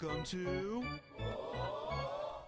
Welcome to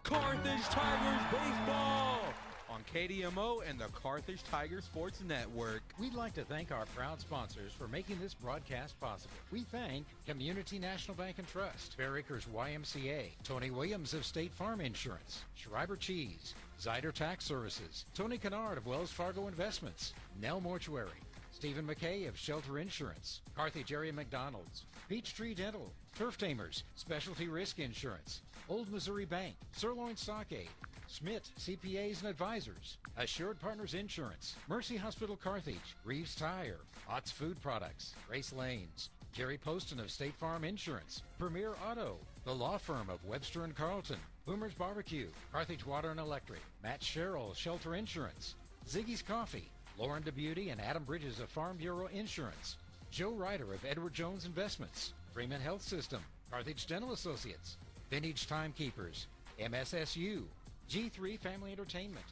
Carthage Tigers Baseball on KDMO and the Carthage Tiger Sports Network. We'd like to thank our proud sponsors for making this broadcast possible. We thank Community National Bank and Trust, Fair Acres YMCA, Tony Williams of State Farm Insurance, Schreiber Cheese, Zyder Tax Services, Tony Kennard of Wells Fargo Investments, Nell Mortuary, Stephen McKay of Shelter Insurance, Carthage Area McDonald's, Peachtree Dental, Turf Tamers, Specialty Risk Insurance, Old Missouri Bank, Sirloin Stockade, Schmidt CPAs and Advisors, Assured Partners Insurance, Mercy Hospital Carthage, Reeves Tire, Ott's Food Products, Grace Lanes, Jerry Poston of State Farm Insurance, Premier Auto, the law firm of Webster and Carlton, Boomer's Barbecue, Carthage Water and Electric, Matt Sherrill, Shelter Insurance, Ziggy's Coffee, Lauren DeBeauty and Adam Bridges of Farm Bureau Insurance, Joe Ryder of Edward Jones Investments, Freeman Health System, Carthage Dental Associates, Vintage Timekeepers, MSSU, G3 Family Entertainment,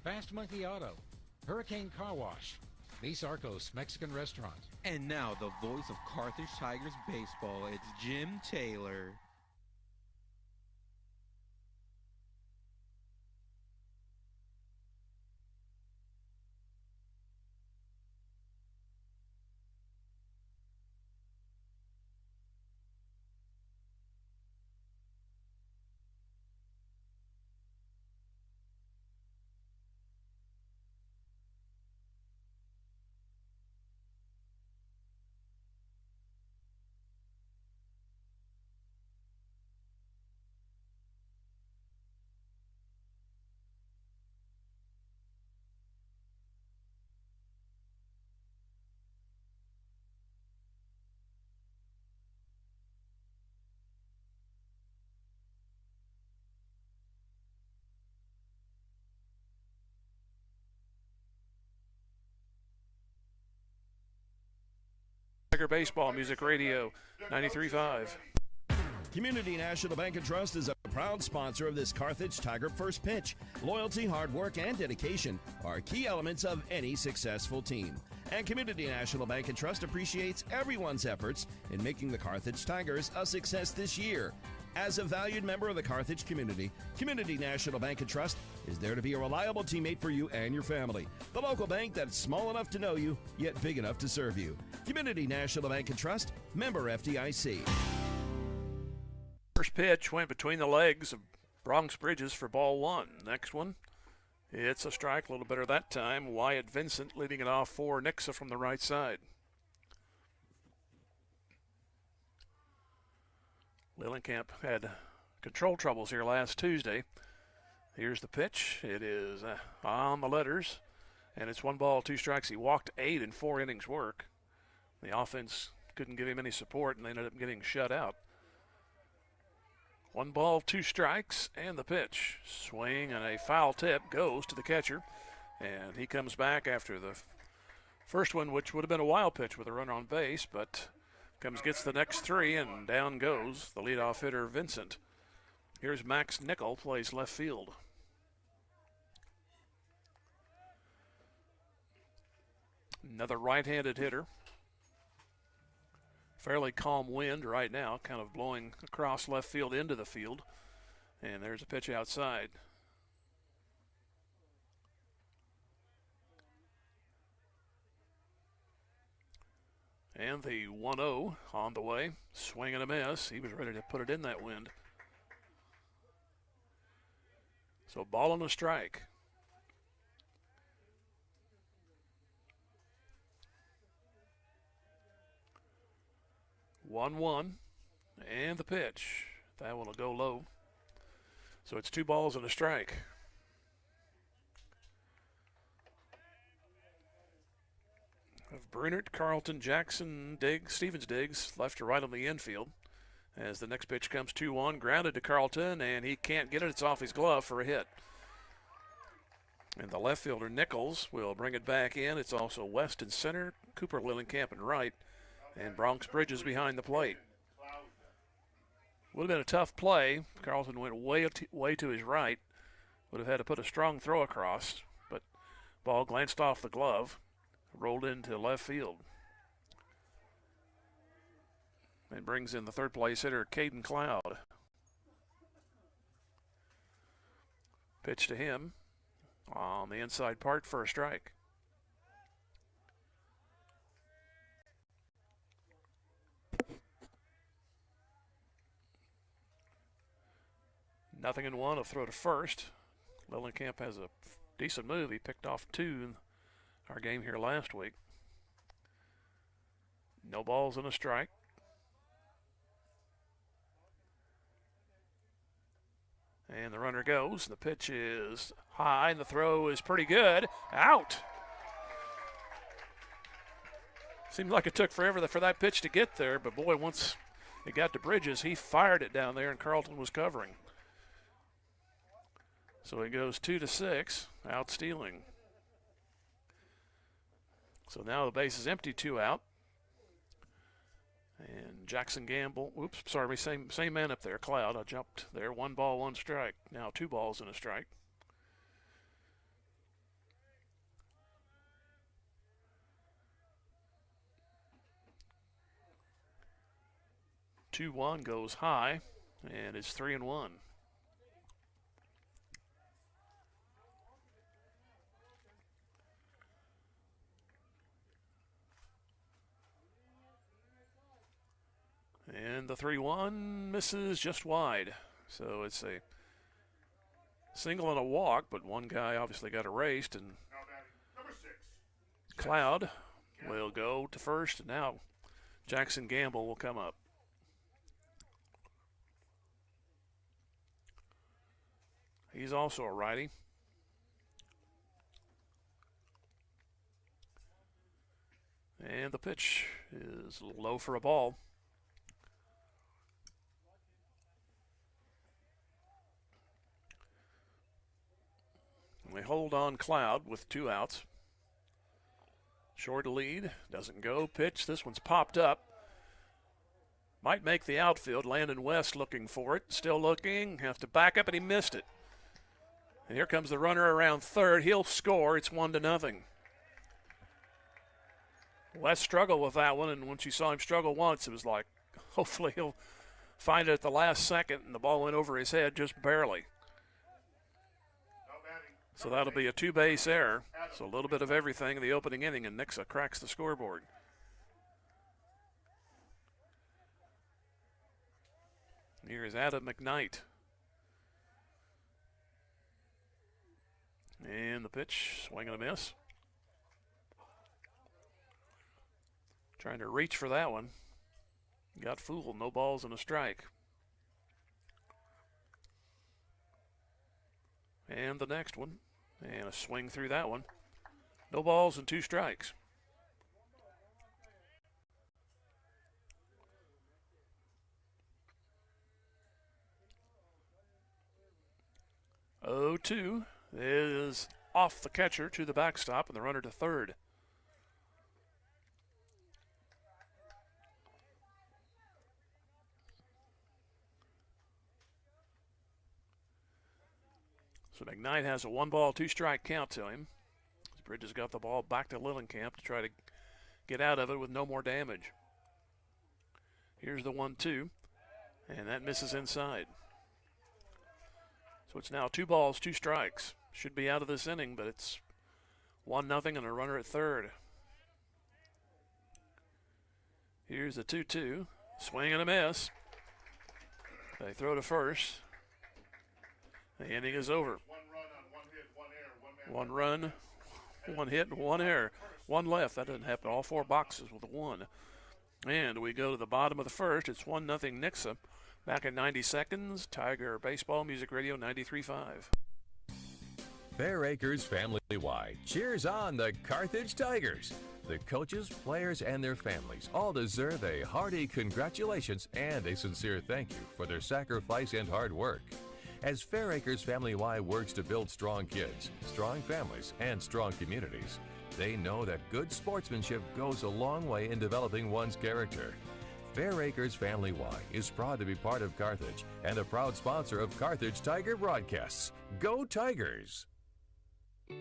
Fast Monkey Auto, Hurricane Car Wash, Vis Arcos Mexican Restaurant. And now the voice of Carthage Tigers Baseball, it's Jim Taylor. Tiger Baseball Music Radio 93.5. Community National Bank and Trust is a proud sponsor of this Carthage Tiger First Pitch. Loyalty, hard work, and dedication are key elements of any successful team. And Community National Bank and Trust appreciates everyone's efforts in making the Carthage Tigers a success this year. As a valued member of the Carthage community, Community National Bank and Trust is there to be a reliable teammate for you and your family. The local bank that's small enough to know you, yet big enough to serve you. Community National Bank and Trust, member FDIC. First pitch went between the legs of Bronx Bridges for ball one. Next one, it's a strike, a little better that time. Wyatt Vincent leading it off for Nixa from the right side. Lillenkamp had control troubles here last Tuesday. Here's the pitch. It is on the letters, and it's 1 ball, 2 strikes. He walked 8 in 4 innings work. The offense couldn't give him any support, and they ended up getting shut out. 1 ball, 2 strikes, and the pitch. Swing and a foul tip goes to the catcher, and he comes back after the first one, which would have been a wild pitch with a runner on base, but gets the next 3, and down goes the leadoff hitter, Vincent. Here's Max Nickel, plays left field. Another right-handed hitter. Fairly calm wind right now, kind of blowing across left field into the field. And there's a pitch outside. And the 1-0 on the way. Swing and a miss. He was ready to put it in that wind. So ball and a strike. One, and the pitch. That one will go low. So it's 2 balls and a strike. Of Brunert, Carlton, Jackson, Diggs, Stevens Diggs, left to right on the infield. As the next pitch comes 2-1, grounded to Carlton, and he can't get it. It's off his glove for a hit. And the left fielder, Nichols, will bring it back in. It's also West and center, Cooper, Lillenkamp, and right. And Bronx Bridges behind the plate. Would have been a tough play. Carlton went way to his right. Would have had to put a strong throw across, but ball glanced off the glove, rolled into left field. And brings in the third place hitter, Caden Cloud. Pitch to him on the inside part for a strike. Nothing in one, a throw to first. Lillenkamp has a decent move. He picked off 2 in our game here last week. No balls and a strike. And the runner goes. The pitch is high, and the throw is pretty good. Out. Seemed like it took forever for that pitch to get there, but boy, once it got to Bridges, he fired it down there, and Carlton was covering. So it goes 2-6, out stealing. So now the base is empty, 2 out. And Jackson Gamble, same man up there, Cloud. I jumped there. 1 ball, 1 strike. Now 2 balls and a strike. Two one goes high, and it's 3-1. And the 3-1 misses just wide. So it's a single and a walk, but one guy obviously got erased, and Cloud will go to first, and now Jackson Gamble will come up. He's also a righty. And the pitch is low for a ball. We hold on Cloud with 2 outs. Short lead, doesn't go. Pitch, this one's popped up. Might make the outfield. Landon West looking for it. Still looking, have to back up, and he missed it. And here comes the runner around third. He'll score. It's 1-0. West struggled with that one, and once you saw him struggle once, it was like, hopefully he'll find it at the last second, and the ball went over his head just barely. So that'll be a 2-base error. So a little bit of everything in the opening inning, and Nixa cracks the scoreboard. Here is Adam McKnight. And the pitch, swing and a miss. Trying to reach for that one. Got fooled, no balls and a strike. And the next one. And a swing through that one. No balls and 2 strikes. Oh, 2 is off the catcher to the backstop, and the runner to third. So McKnight has a 1-ball, 2-strike count to him. Bridges got the ball back to Lillenkamp to try to get out of it with no more damage. Here's the 1-2, and that misses inside. So it's now 2 balls, 2 strikes. Should be out of this inning, but it's 1-0 and a runner at third. Here's the 2-2, swing and a miss. They throw to first. The inning is over. 1 run, 1 hit, and 1 error. 1 left. That doesn't happen. All 4 boxes with a 1. And we go to the bottom of the first. It's 1-0 Nixa. Back in 90 seconds. Tiger Baseball Music Radio 93.5. Fair Acres family-wide cheers on the Carthage Tigers. The coaches, players, and their families all deserve a hearty congratulations and a sincere thank you for their sacrifice and hard work. As Fair Acres Family-Wide works to build strong kids, strong families, and strong communities, they know that good sportsmanship goes a long way in developing one's character. Fair Acres Family-Wide is proud to be part of Carthage and a proud sponsor of Carthage Tiger broadcasts. Go Tigers!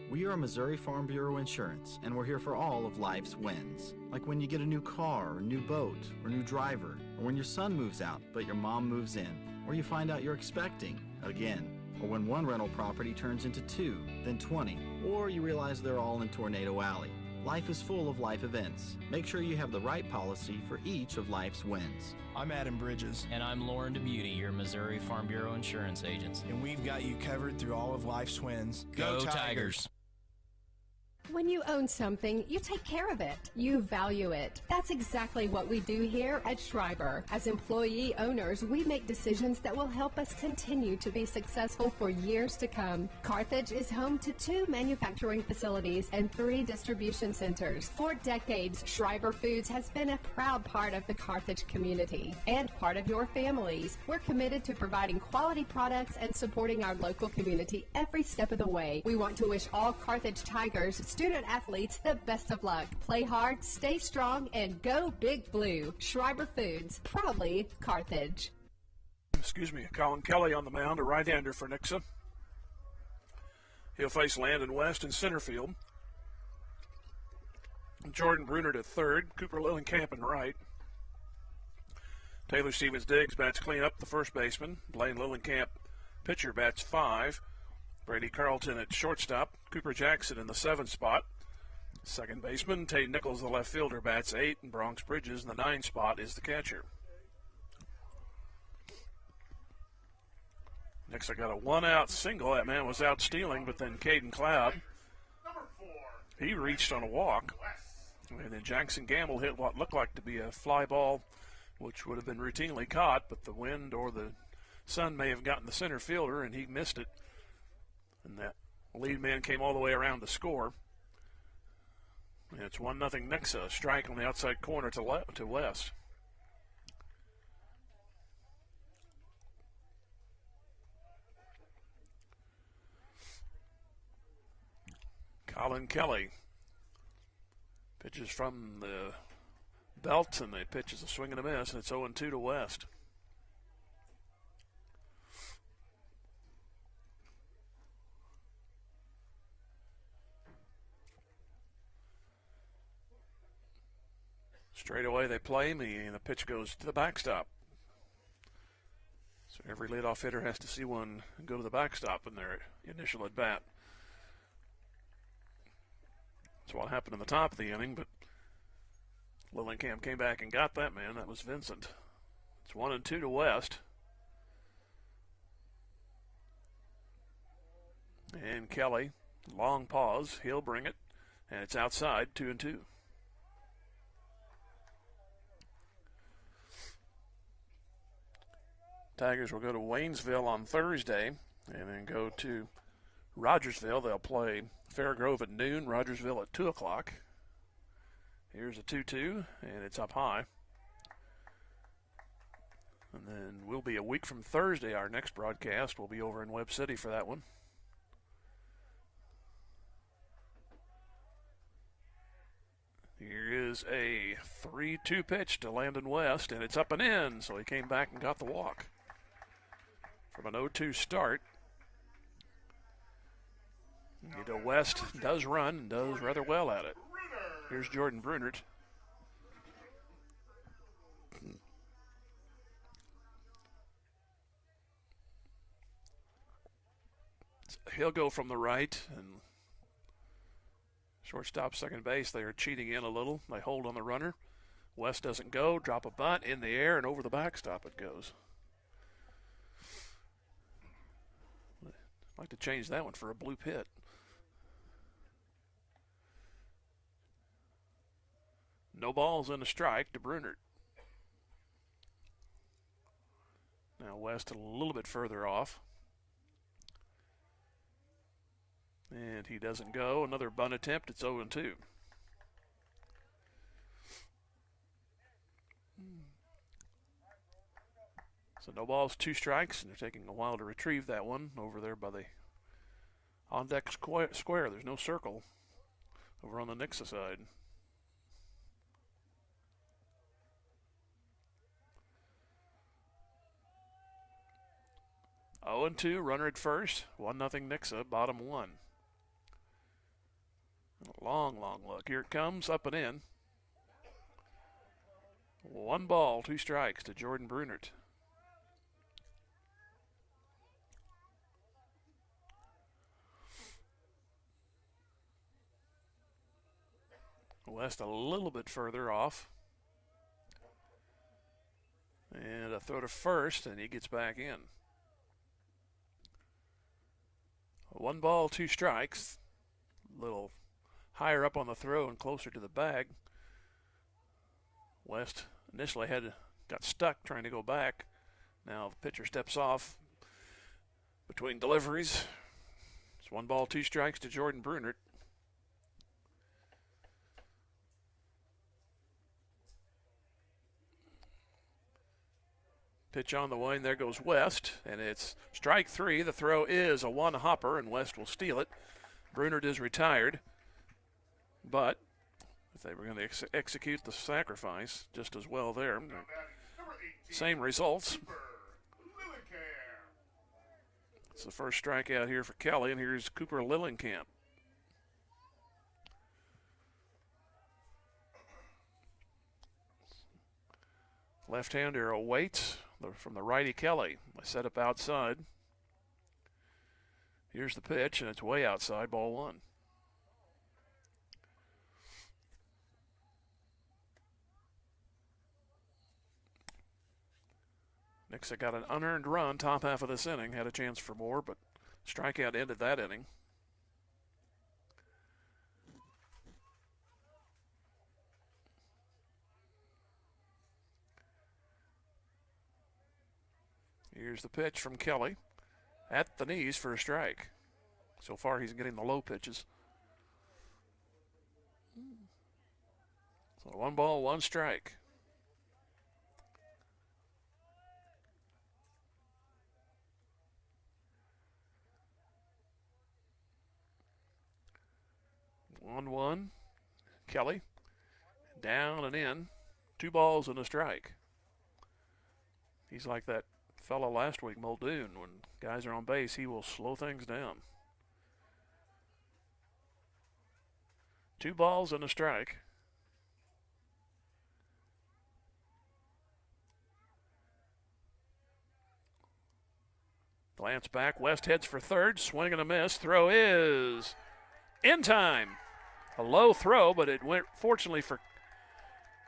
We are Missouri Farm Bureau Insurance, and we're here for all of life's wins. Like when you get a new car, or new boat, or new driver, or when your son moves out but your mom moves in, or you find out you're expecting again. or when one rental property turns into 2, then 20, or you realize they're all in Tornado Alley. Life is full of life events. Make sure you have the right policy for each of life's wins. I'm Adam Bridges. And I'm Lauren DeBeauty, your Missouri Farm Bureau insurance agent. And we've got you covered through all of life's wins. Go Tigers! When you own something, you take care of it. You value it. That's exactly what we do here at Schreiber. As employee owners, we make decisions that will help us continue to be successful for years to come. Carthage is home to 2 manufacturing facilities and 3 distribution centers. For decades, Schreiber Foods has been a proud part of the Carthage community and part of your families. We're committed to providing quality products and supporting our local community every step of the way. We want to wish all Carthage Tigers student athletes the best of luck. Play hard, stay strong, and go Big Blue. Schreiber Foods, proudly Carthage. Colin Kelly on the mound, a right-hander for Nixa. He'll face Landon West in center field. Jordan Brunert at third, Cooper Lillenkamp in right. Taylor Stevens-Diggs bats clean up, the first baseman. Blaine Lillenkamp, pitcher, bats 5. Brady Carlton at shortstop. Cooper Jackson in the 7th spot. Second baseman, Tate Nichols, the left fielder, bats 8. And Bronx Bridges in the 9th spot is the catcher. Next, I got a 1-out single. That man was out stealing, but then Caden Cloud, he reached on a walk. And then Jackson Gamble hit what looked like to be a fly ball, which would have been routinely caught, but the wind or the sun may have gotten the center fielder, and he missed it. And that lead man came all the way around to score. And it's 1-0 Nixa. Strike on the outside corner to West. Colin Kelly pitches from the belt, and the pitch is a swing and a miss, and it's 0-2 to West. Straight away they play me, and the pitch goes to the backstop. So every leadoff hitter has to see one go to the backstop in their initial at bat. That's what happened in the top of the inning, but Lillenkamp came back and got that man. That was Vincent. It's 1-2 to West. And Kelly, long pause. He'll bring it, and it's outside, 2-2. Tigers will go to Waynesville on Thursday and then go to Rogersville. They'll play Fairgrove at noon, Rogersville at 2 o'clock. Here's a 2-2, and it's up high. And then we'll be a week from Thursday. Our next broadcast will be over in Webb City for that one. Here is a 3-2 pitch to Landon West, and it's up and in, so he came back and got the walk. From an 0-2 start, West does run and does rather well at it. Here's Jordan Brunert. He'll go from the right, and shortstop, second base, they are cheating in a little. They hold on the runner. West doesn't go, drop a bunt in the air, and over the backstop it goes. I'd like to change that one for a blue pit. No balls and a strike to Brunert. Now West a little bit further off. And he doesn't go. Another bunt attempt. It's 0-2. So no balls, 2 strikes, and they're taking a while to retrieve that one over there by the on-deck square. There's no circle over on the Nixa side. Oh and 2, runner at first. 1-0 Nixa, bottom 1. And a long, long look. Here it comes, up and in. 1 ball, 2 strikes to Jordan Brunert. West a little bit further off. And a throw to first, and he gets back in. 1 ball, 2 strikes. A little higher up on the throw and closer to the bag. West initially got stuck trying to go back. Now the pitcher steps off between deliveries. It's 1 ball, 2 strikes to Jordan Brunert. Pitch on the way, and there goes West, and it's strike 3. The throw is a 1-hopper, and West will steal it. Brunert is retired, but if they were going to execute the sacrifice just as well there, same results. It's the first strikeout here for Kelly, and here's Cooper Lillenkamp. Left-hander awaits from the righty Kelly. Set up outside. Here's the pitch, and it's way outside, ball 1. Nixa got an unearned run top half of this inning, had a chance for more, but strikeout ended that inning. Here's the pitch from Kelly at the knees for a strike. So far he's getting the low pitches. So 1 ball, 1 strike. One. Kelly down and in. 2 balls and a strike. He's like that fellow last week, Muldoon. When guys are on base, he will slow things down. 2 balls and a strike. Glance back. West heads for third. Swing and a miss. Throw is in time. A low throw, but it went, fortunately for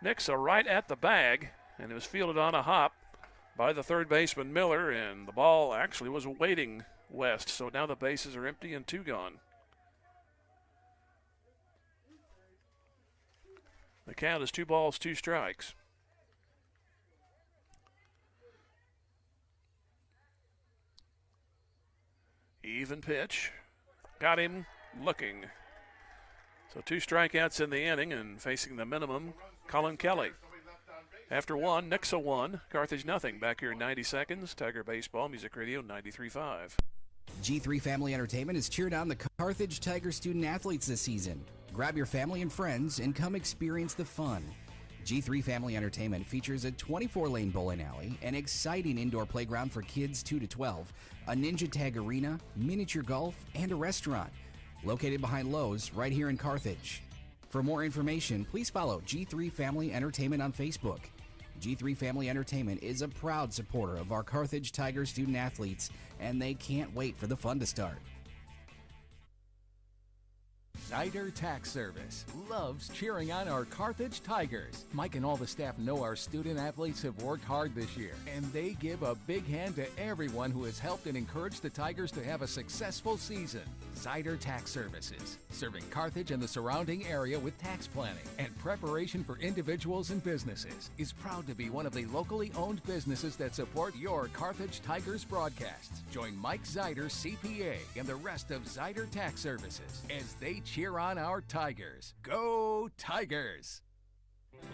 Nixa, right at the bag, and it was fielded on a hop by the third baseman Miller, and the ball actually was awaiting West. So now the bases are empty and 2 gone. The count is 2 balls, 2 strikes. Even pitch. Got him looking. So 2 strikeouts in the inning, and facing the minimum, Colin Kelly. After 1, Nixa 1, Carthage nothing. Back here in 90 seconds. Tiger Baseball, Music Radio 93.5. G3 Family Entertainment has cheered on the Carthage Tiger student athletes this season. Grab your family and friends and come experience the fun. G3 Family Entertainment features a 24-lane bowling alley, an exciting indoor playground for kids 2 to 12, a ninja tag arena, miniature golf, and a restaurant. Located behind Lowe's right here in Carthage. For more information, please follow G3 Family Entertainment on Facebook. G3 Family Entertainment is a proud supporter of our Carthage Tiger student athletes, and they can't wait for the fun to start. Zyder Tax Service loves cheering on our Carthage Tigers. Mike and all the staff know our student athletes have worked hard this year, and they give a big hand to everyone who has helped and encouraged the Tigers to have a successful season. Zyder Tax Services, serving Carthage and the surrounding area with tax planning and preparation for individuals and businesses, is proud to be one of the locally owned businesses that support your Carthage Tigers broadcasts. Join Mike Zyder, CPA, and the rest of Zyder Tax Services as they cheer on our Tigers. Go Tigers!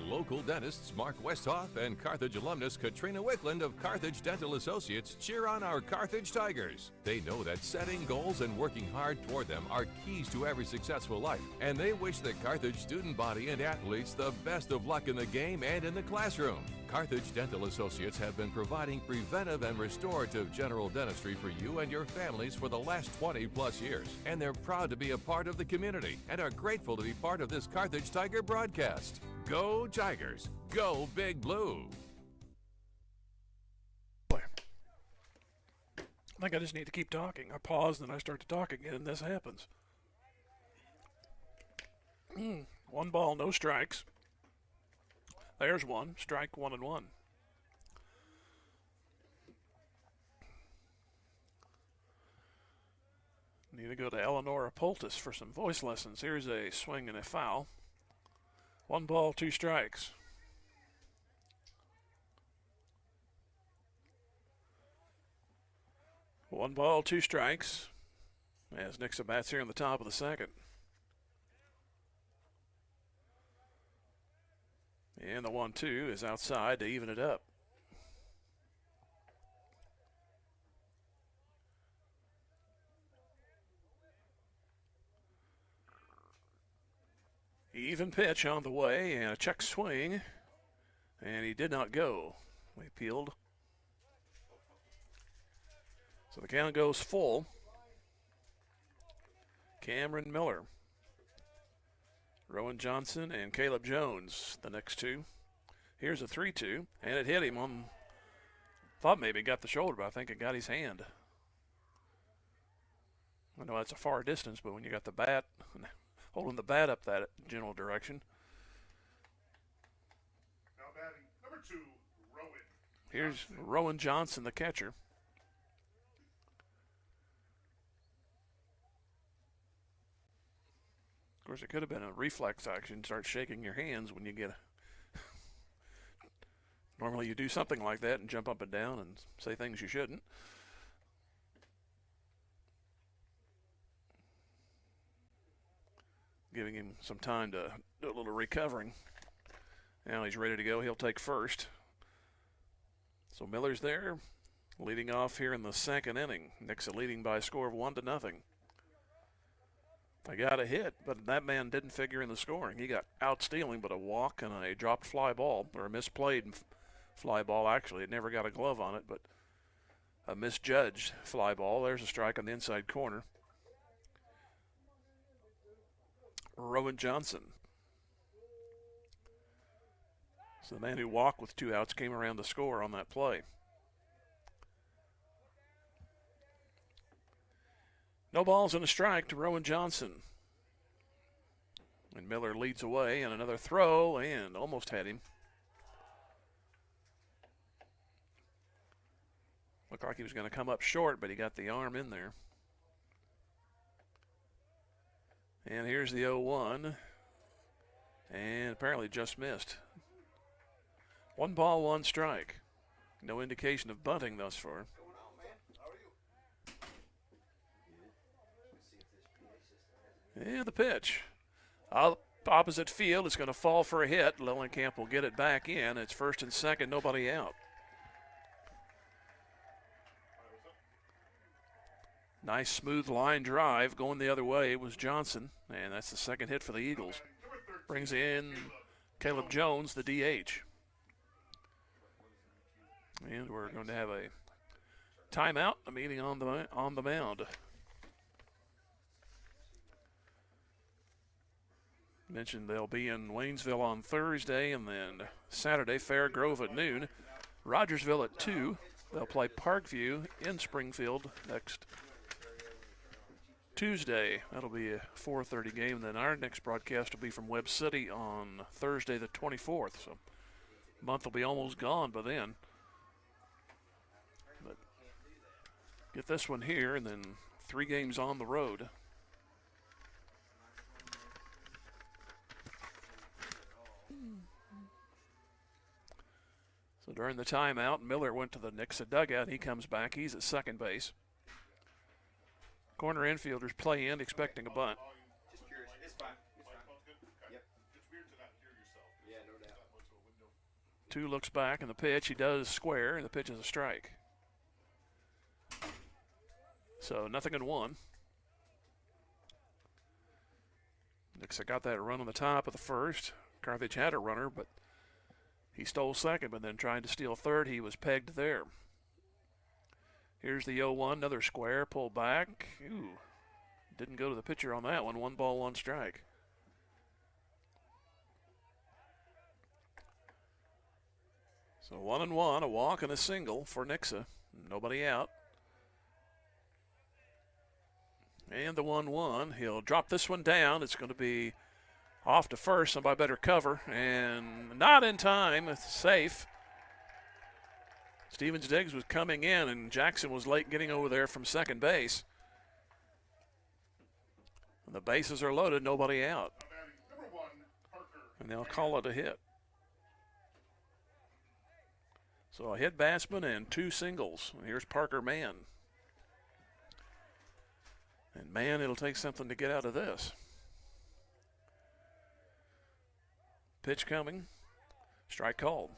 Local dentists Mark Westhoff and Carthage alumnus Katrina Wickland of Carthage Dental Associates cheer on our Carthage Tigers. They know that setting goals and working hard toward them are keys to every successful life, and they wish the Carthage student body and athletes the best of luck in the game and in the classroom. Carthage Dental Associates have been providing preventive and restorative general dentistry for you and your families for the last 20 plus years, and they're proud to be a part of the community and are grateful to be part of this Carthage Tiger broadcast. Go Tigers! Go Big Blue! I think I just need to keep talking. I pause and then I start to talk again and this happens. 1 ball, no strikes. There's one. Strike 1-1. Need to go to Eleanor Poultice for some voice lessons. Here's a swing and a foul. 1 ball, 2 strikes. One ball, 2 strikes. As Nixa bats here in the top of the second. And the 1-2 is outside to even it up. Even pitch on the way and a check swing. And he did not go. We peeled. So the count goes full. Cameron Miller, Rowan Johnson, and Caleb Jones, the next two. Here's a 3-2, and it hit him on, thought maybe it got the shoulder, but I think it got his hand. I know that's a far distance, but when you got the bat, holding the bat up that general direction. Now batting number 2, Rowan. Here's Rowan Johnson, the catcher. Of course, it could have been a reflex action. Start shaking your hands when you get normally you do something like that and jump up and down and say things you shouldn't. Giving him some time to do a little recovering. Now he's ready to go. He'll take first. So Miller's there, leading off here in the second inning. Nixa leading by a score of 1-0. I got a hit, but that man didn't figure in the scoring. He got out stealing, but a walk and a dropped fly ball, or a misplayed fly ball, actually. It never got a glove on it, but a misjudged fly ball. There's a strike on the inside corner. Rowan Johnson. So the man who walked with 2 outs came around to score on that play. No balls and a strike to Rowan Johnson. And Miller leads away, and another throw, and almost had him. Looked like he was going to come up short, but he got the arm in there. And here's the 0-1. And apparently just missed. 1 ball, 1 strike. No indication of bunting thus far. And the pitch. Opposite field, it's going to fall for a hit. Lillenkamp will get it back in. It's first and second, nobody out. Nice smooth line drive going the other way was Johnson, and that's the second hit for the Eagles. Brings in Caleb Jones, the DH. And we're going to have a timeout, a meeting on the mound. Mentioned they'll be in Waynesville on Thursday, and then Saturday, Fair Grove at noon. Rogersville at 2. They'll play Parkview in Springfield next Tuesday. That'll be a 4:30 game. Then our next broadcast will be from Webb City on Thursday the 24th. So the month will be almost gone by then. But get this one here, and then 3 games on the road. So during the timeout, Miller went to the Nixa dugout. He comes back. He's at second base. Corner infielders play in, expecting a bunt. Just curious. It's fine. Yep. It's weird to not hear yourself. Yeah, no doubt. 2 looks back, and the pitch, he does square, and the pitch is a strike. So 0-1. Nixa got that run on the top of the first. Carthage had a runner, but he stole second, but then trying to steal third. He was pegged there. Here's the 0-1, another square, pull back. Ooh, didn't go to the pitcher on that one. 1 ball, 1 strike. So 1-1, a walk and a single for Nixa. Nobody out. And the 1-1, he'll drop this one down. It's going to be Off to first, somebody better cover, and not in time. It's safe. Stevens Diggs was coming in, and Jackson was late getting over there from second base. And the bases are loaded, nobody out. And they'll call it a hit. So a hit batsman and 2 singles. And here's Parker Mann. And man, it'll take something to get out of this. Pitch coming. Strike called.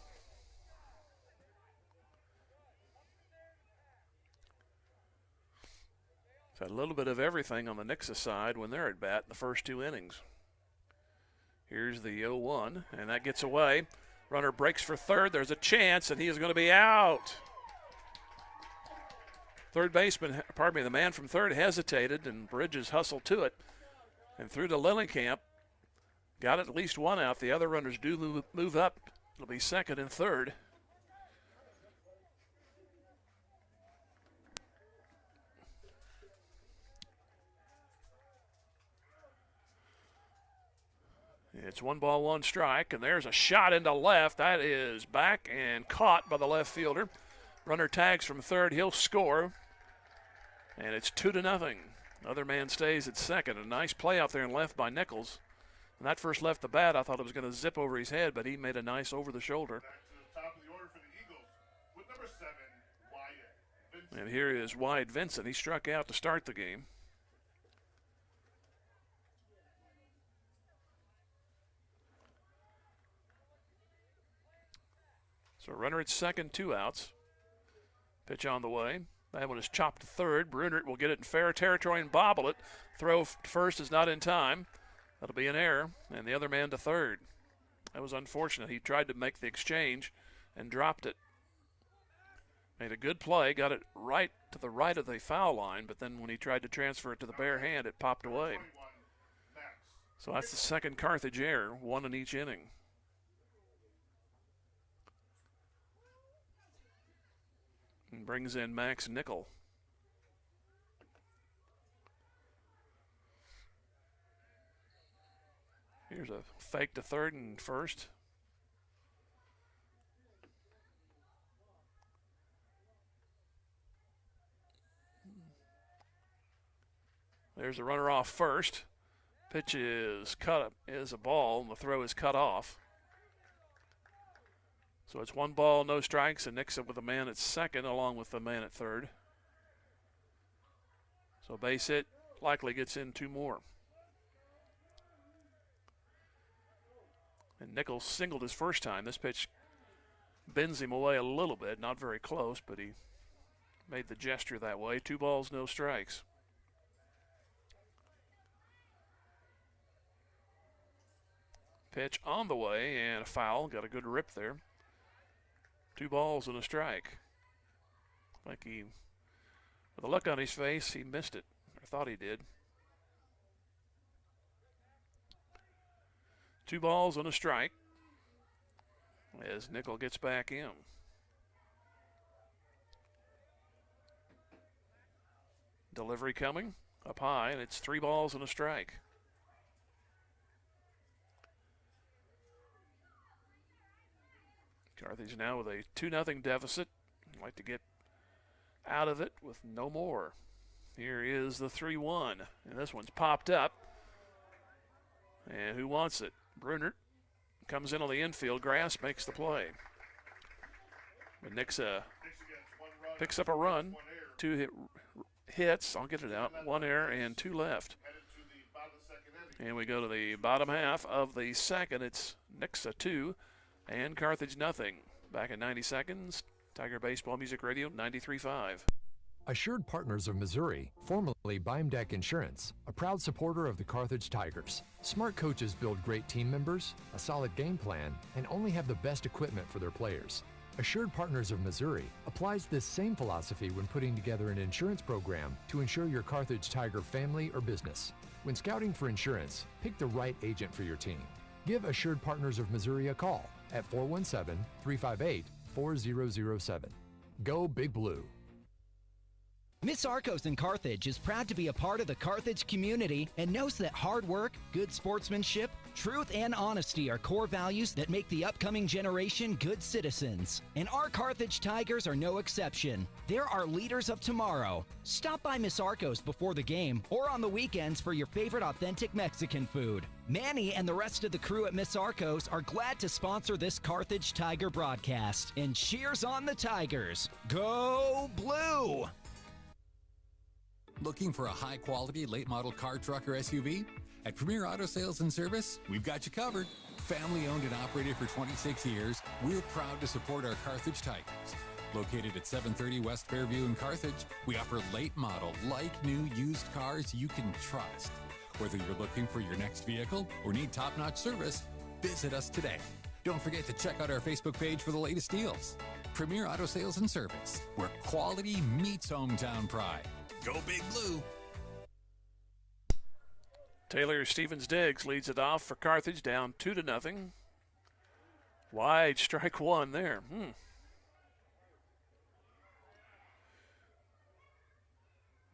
It's had a little bit of everything on the Nixa side when they're at bat in the first 2 innings. Here's the 0-1, and that gets away. Runner breaks for third. There's a chance, and he is going to be out. Third baseman, the man from third hesitated, and Bridges hustled to it and threw to Lillenkamp. Got at least 1 out. The other runners do move up. It'll be second and third. It's 1 ball, 1 strike, and there's a shot into left. That is back and caught by the left fielder. Runner tags from third. He'll score, and it's 2-0. Other man stays at second. A nice play out there and left by Nichols. When that first left the bat, I thought it was going to zip over his head, but he made a nice over-the-shoulder. And here is Wyatt Vincent. He struck out to start the game. So runner at second, 2 outs. Pitch on the way. That one is chopped to third. Brunert will get it in fair territory and bobble it. Throw first is not in time. That'll be an error, and the other man to third. That was unfortunate. He tried to make the exchange and dropped it. Made a good play, got it right to the right of the foul line, but then when he tried to transfer it to the bare hand, it popped away. So that's the second Carthage error, 1 in each inning. And brings in Max Nickel. Here's a fake to third and first. There's a runner off first. Pitch is cut up, is a ball, and the throw is cut off. So it's 1 ball, no strikes, and Nixa with a man at second along with the man at third. So base hit likely gets in 2 more. And Nichols singled his first time. This pitch bends him away a little bit, not very close, but he made the gesture that way. 2 balls, no strikes. Pitch on the way and a foul. Got a good rip there. 2 balls and a strike. Like he, with a look on his face, he missed it, or thought he did. 2 balls and a strike as Nickel gets back in. Delivery coming up high, and it's 3 balls and a strike. Carthage now with a 2-0 deficit. Like to get out of it with no more. Here is the 3-1, and this one's popped up. And who wants it? Brunert comes in on the infield. Grass makes the play. But Nixa picks up a run. 2 hits. I'll get it out. 1 error and 2 left. And we go to the bottom half of the second. It's Nixa 2 and Carthage nothing. Back in 90 seconds. Tiger Baseball Music Radio 93.5. Assured Partners of Missouri, formerly Beimdeck Insurance, a proud supporter of the Carthage Tigers. Smart coaches build great team members, a solid game plan, and only have the best equipment for their players. Assured Partners of Missouri applies this same philosophy when putting together an insurance program to insure your Carthage Tiger family or business. When scouting for insurance, pick the right agent for your team. Give Assured Partners of Missouri a call at 417-358-4007. Go Big Blue. Miss Arcos in Carthage is proud to be a part of the Carthage community and knows that hard work, good sportsmanship, Truth and honesty are core values that make the upcoming generation good citizens. And our Carthage Tigers are no exception. They're our leaders of tomorrow. Stop by Miss Arcos before the game or on the weekends for your favorite authentic Mexican food. Manny and the rest of the crew at Miss Arcos are glad to sponsor this Carthage Tiger broadcast. And cheers on the Tigers. Go Blue! Looking for a high-quality late-model car, truck, or SUV? At Premier Auto Sales and Service, we've got you covered. Family-owned and operated for 26 years, we're proud to support our Carthage Tigers. Located at 730 West Fairview in Carthage, we offer late-model, like-new used cars you can trust. Whether you're looking for your next vehicle or need top-notch service, visit us today. Don't forget to check out our Facebook page for the latest deals. Premier Auto Sales and Service, where quality meets hometown pride. Go Big Blue! Taylor Stevens-Diggs leads it off for Carthage, down 2-0. Wide strike one there.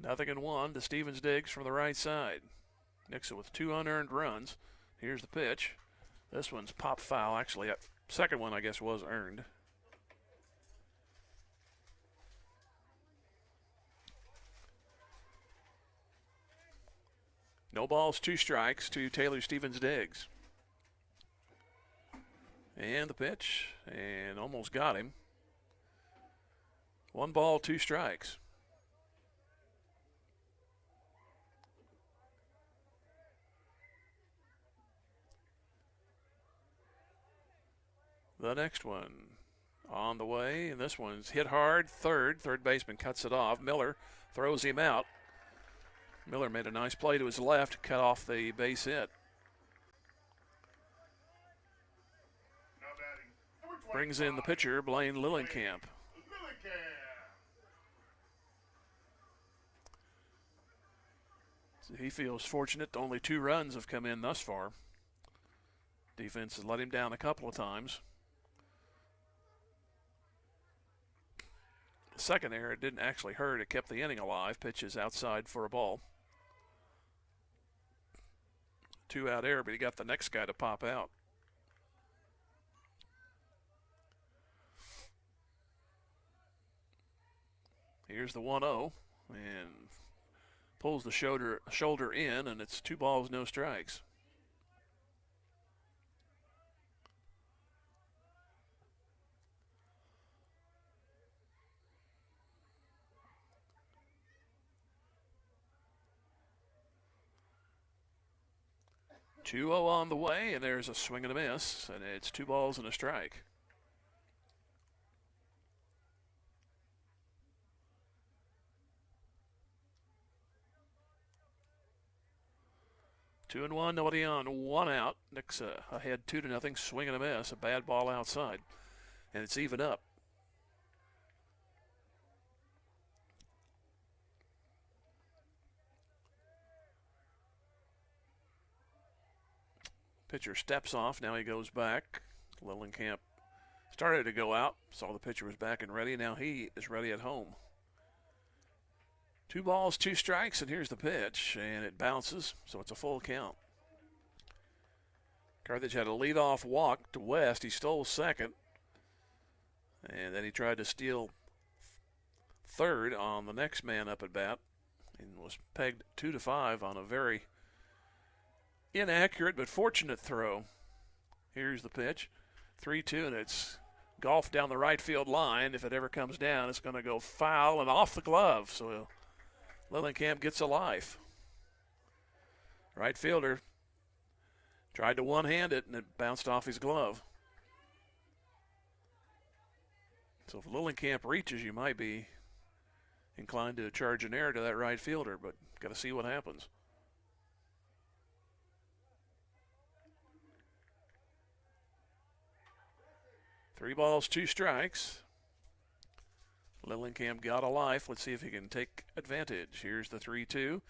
0-1 to Stevens-Diggs from the right side. Nixa with 2 unearned runs. Here's the pitch. This one's pop foul. Actually, that second one, I guess, was earned. No balls, 2 strikes to Taylor Stevens-Diggs. And the pitch, and almost got him. 1 ball, 2 strikes. The next one on the way, and this one's hit hard. Third baseman cuts it off. Miller throws him out. Miller made a nice play to his left, cut off the base hit. Brings in the pitcher, Blaine Lillenkamp. He feels fortunate. Only 2 runs have come in thus far. Defense has let him down a couple of times. The second error, it didn't actually hurt. It kept the inning alive. Pitches outside for a ball. 2-out error, but he got the next guy to pop out. Here's the 1-0, and pulls the shoulder in, and it's 2 balls, no strikes. Two-0 on the way, and there's a swing and a miss, and it's 2 balls and a strike. Two and one, nobody on, 1 out. Nixa ahead 2-0, swing and a miss, a bad ball outside, and it's even up. Pitcher steps off. Now he goes back. Lillenkamp started to go out. Saw the pitcher was back and ready. Now he is ready at home. 2 balls, 2 strikes, and here's the pitch, and it bounces, so it's a full count. Carthage had a leadoff walk to West. He stole second, and then he tried to steal third on the next man up at bat, and was pegged 2-5 on a very inaccurate but fortunate throw. Here's the pitch. 3-2, and it's golfed down the right field line. If it ever comes down, it's going to go foul and off the glove. So Lillenkamp gets a life. Right fielder tried to one-hand it, and it bounced off his glove. So if Lillenkamp reaches, you might be inclined to charge an error to that right fielder, but got to see what happens. 3 balls, 2 strikes. Lillenkamp got a life. Let's see if he can take advantage. Here's the 3-2,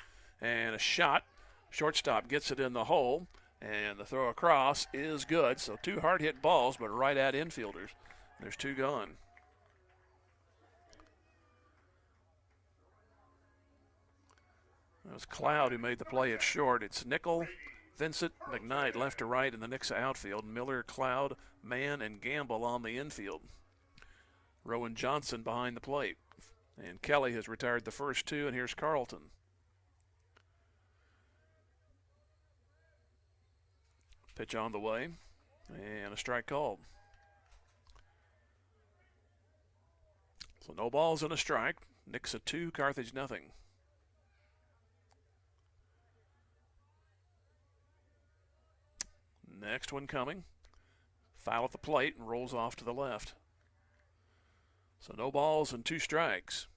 and a shot. Shortstop gets it in the hole, and the throw across is good. So 2 hard-hit balls, but right at infielders. There's 2 gone. That was Cloud who made the play at short. It's Nickel Vincent, McKnight left to right in the Nixa outfield. Miller, Cloud, Mann, and Gamble on the infield. Rowan Johnson behind the plate. And Kelly has retired the first two, and here's Carlton. Pitch on the way, and a strike called. So no balls and a strike. Nixa 2, Carthage nothing. Next one coming. Foul at the plate and rolls off to the left. So no balls and 2 strikes.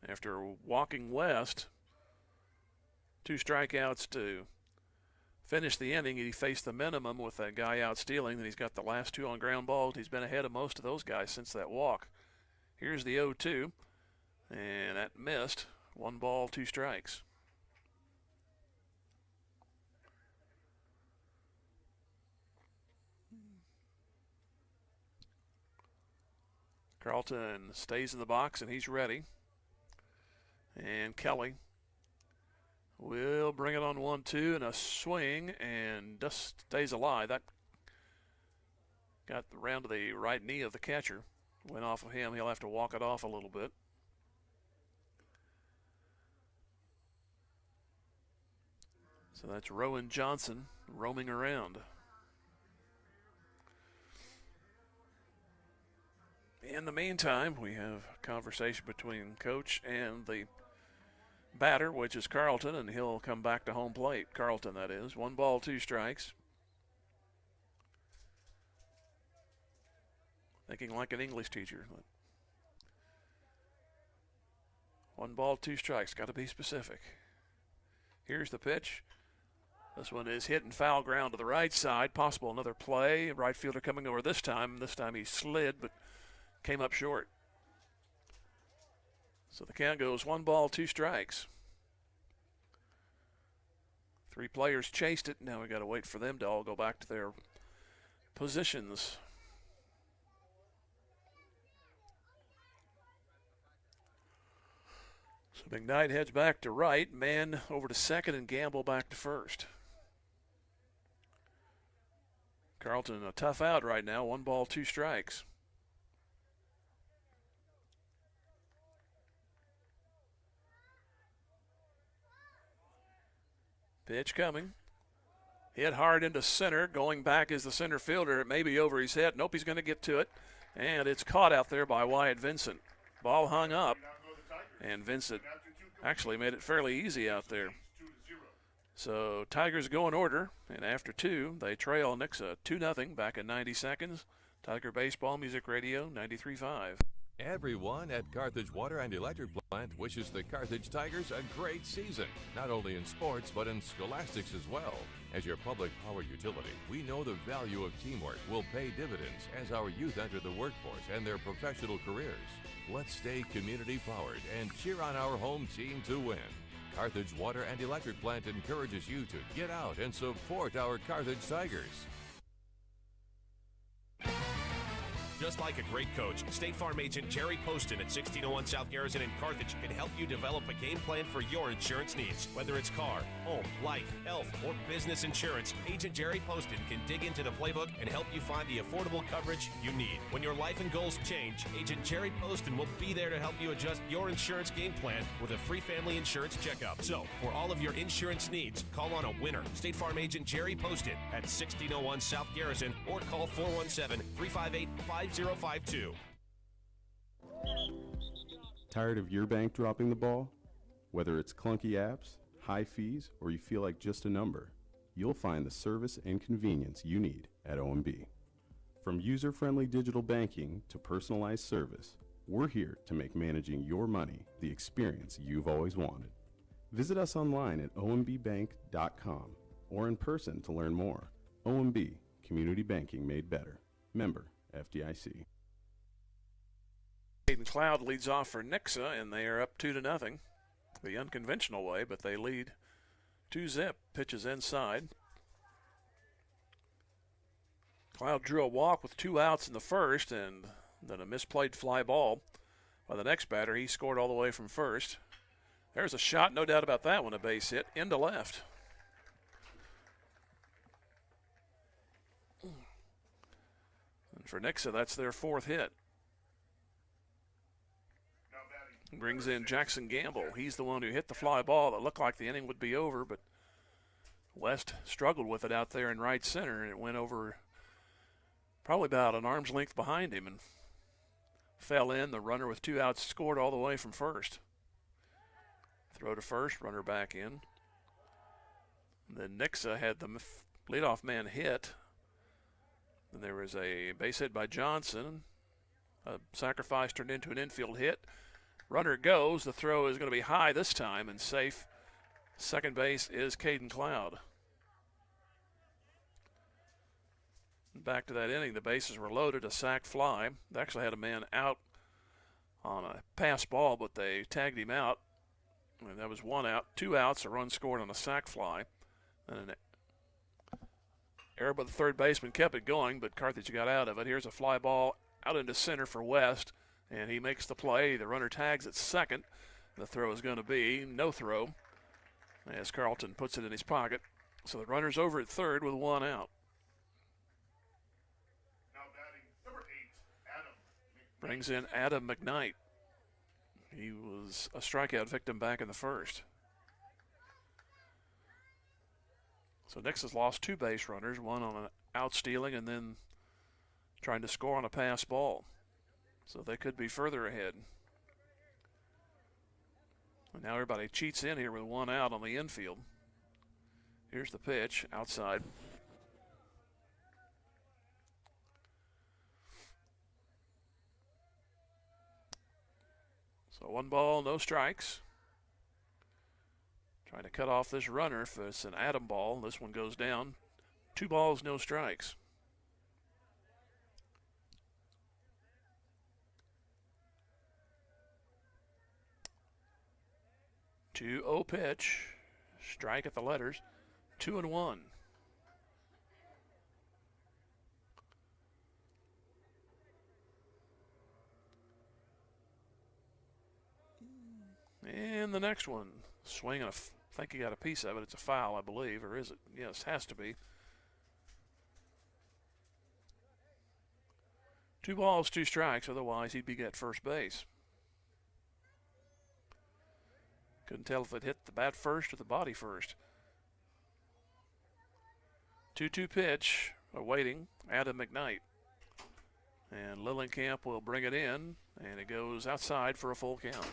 After walking west, 2 strikeouts to finish the inning. He faced the minimum with that guy out stealing. Then he's got the last 2 on ground balls. He's been ahead of most of those guys since that walk. Here's the 0-2, and that missed. 1 ball, 2 strikes. Carlton stays in the box, and he's ready. And Kelly will bring it on 1-2 and a swing, and just stays alive. That got around to the right knee of the catcher. Went off of him. He'll have to walk it off a little bit. So that's Rowan Johnson roaming around. In the meantime, we have a conversation between coach and the batter, which is Carlton, and he'll come back to home plate. Carlton, that is. 1 ball, 2 strikes. Thinking like an English teacher. 1 ball, 2 strikes. Got to be specific. Here's the pitch. This one is hit and foul ground to the right side. Possible another play. Right fielder coming over this time. This time he slid, but came up short. So the count goes 1 ball, 2 strikes. 3 players chased it. Now we got to wait for them to all go back to their positions. So McKnight heads back to right. Mann over to second, and Gamble back to first. Carlton a tough out right now. 1 ball, 2 strikes. Pitch coming. Hit hard into center. Going back is the center fielder. It may be over his head. Nope, he's going to get to it. And it's caught out there by Wyatt Vincent. Ball hung up. And Vincent actually made it fairly easy out there. So Tigers go in order. And after 2, they trail Nixa 2-0 back in 90 seconds. Tiger Baseball Music Radio 93.5. Everyone at Carthage Water and Electric Plant wishes the Carthage Tigers a great season, not only in sports but in scholastics as well. As your public power utility, we know the value of teamwork will pay dividends as our youth enter the workforce and their professional careers. Let's stay community powered and cheer on our home team to win. Carthage Water and Electric Plant encourages you to get out and support our Carthage Tigers. Just like a great coach, State Farm agent Jerry Poston at 1601 South Garrison in Carthage can help you develop a game plan for your insurance needs. Whether it's car, home, life, health, or business insurance, Agent Jerry Poston can dig into the playbook and help you find the affordable coverage you need. When your life and goals change, Agent Jerry Poston will be there to help you adjust your insurance game plan with a free family insurance checkup. So, for all of your insurance needs, call on a winner. State Farm agent Jerry Poston at 1601 South Garrison or call 417-358-5052. Tired of your bank dropping the ball? Whether it's clunky apps, high fees, or you feel like just a number, you'll find the service and convenience you need at OMB. From user-friendly digital banking to personalized service, we're here to make managing your money the experience you've always wanted. Visit us online at ombbank.com or in person to learn more. OMB, community banking made better. Member FDIC. Hayden Cloud leads off for Nixa, and they are up 2-0. The unconventional way, but they lead 2-0. Pitches inside. Cloud drew a walk with 2 outs in the first, and then a misplayed fly ball by the next batter. He scored all the way from first. There's a shot, no doubt about that one, a base hit into left. For Nixa, that's their 4th hit. Brings in Jackson Gamble. He's the one who hit the fly ball that looked like the inning would be over, but West struggled with it out there in right center, and it went over probably about an arm's length behind him and fell in. The runner with 2 outs scored all the way from first. Throw to first, runner back in. Then Nixa had the leadoff man hit. Then there was a base hit by Johnson. A sacrifice turned into an infield hit. Runner goes. The throw is going to be high this time and safe. Second base is Caden Cloud. Back to that inning, the bases were loaded, a sac fly. They actually had a man out on a pass ball, but they tagged him out. And that was 1 out. 2 outs, a run scored on a sac fly. And an error by the third baseman kept it going, but Carthage got out of it. Here's a fly ball out into center for West, and he makes the play. The runner tags at second. The throw is going to be no throw as Carlton puts it in his pocket. So the runner's over at third with 1 out. Now batting number 8, Adam. Brings in Adam McKnight. He was a strikeout victim back in the first. So Nixon's lost 2 base runners, one on an out stealing and then trying to score on a pass ball. So they could be further ahead. And now everybody cheats in here with 1 out on the infield. Here's the pitch outside. So 1 ball, no strikes. Trying to cut off this runner if it's an Adam ball. This one goes down. 2 balls, no strikes. Two 0 pitch. Strike at the letters. 2-1. And the next one. Swing and I think he got a piece of it. It's a foul, I believe, or is it? Yes, has to be. 2 balls, 2 strikes. Otherwise, he'd be at first base. Couldn't tell if it hit the bat first or the body first. 2-2 pitch, awaiting Adam McKnight. And Lillenkamp will bring it in, and it goes outside for a full count.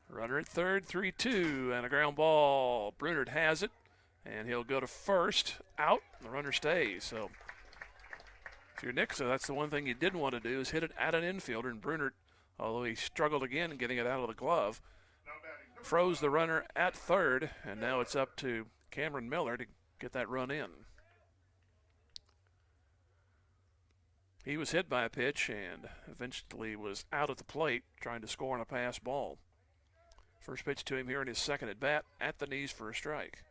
Runner at third, 3-2, and a ground ball. Brunert has it, and he'll go to first, out, and the runner stays. So if you're Nixa, that's the one thing you didn't want to do is hit it at an infielder, and Brunert, although he struggled again in getting it out of the glove, froze the runner at third, and now it's up to Cameron Miller to get that run in. He was hit by a pitch and eventually was out at the plate trying to score on a pass ball. First pitch to him here in his second at bat, at the knees for a strike.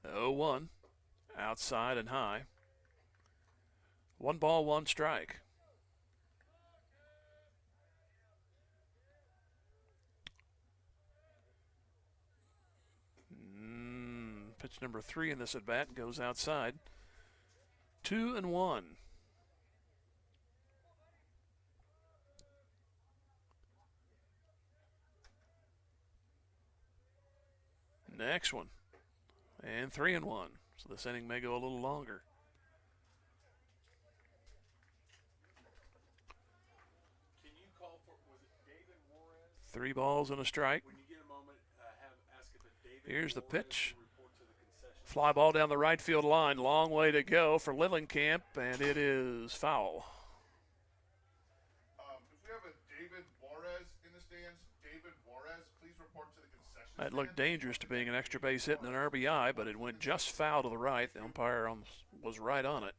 The 0-1, outside and high. 1 ball, 1 strike. Pitch number 3 in this at bat goes outside. 2-1. Next one. And 3-1. So this inning may go a little longer. Can you call for, was it David Juarez? 3 balls and a strike. When you get a moment, ask if it's David Here's the Juarez pitch. to report to the concession. Fly ball down the right field line. Long way to go for Lillenkamp, and it is foul. If we have a David Juarez in the stands, David Juarez, please report to the concession. That looked dangerous to being an extra base hit and an RBI, but it went just foul to the right. The umpire was right on it.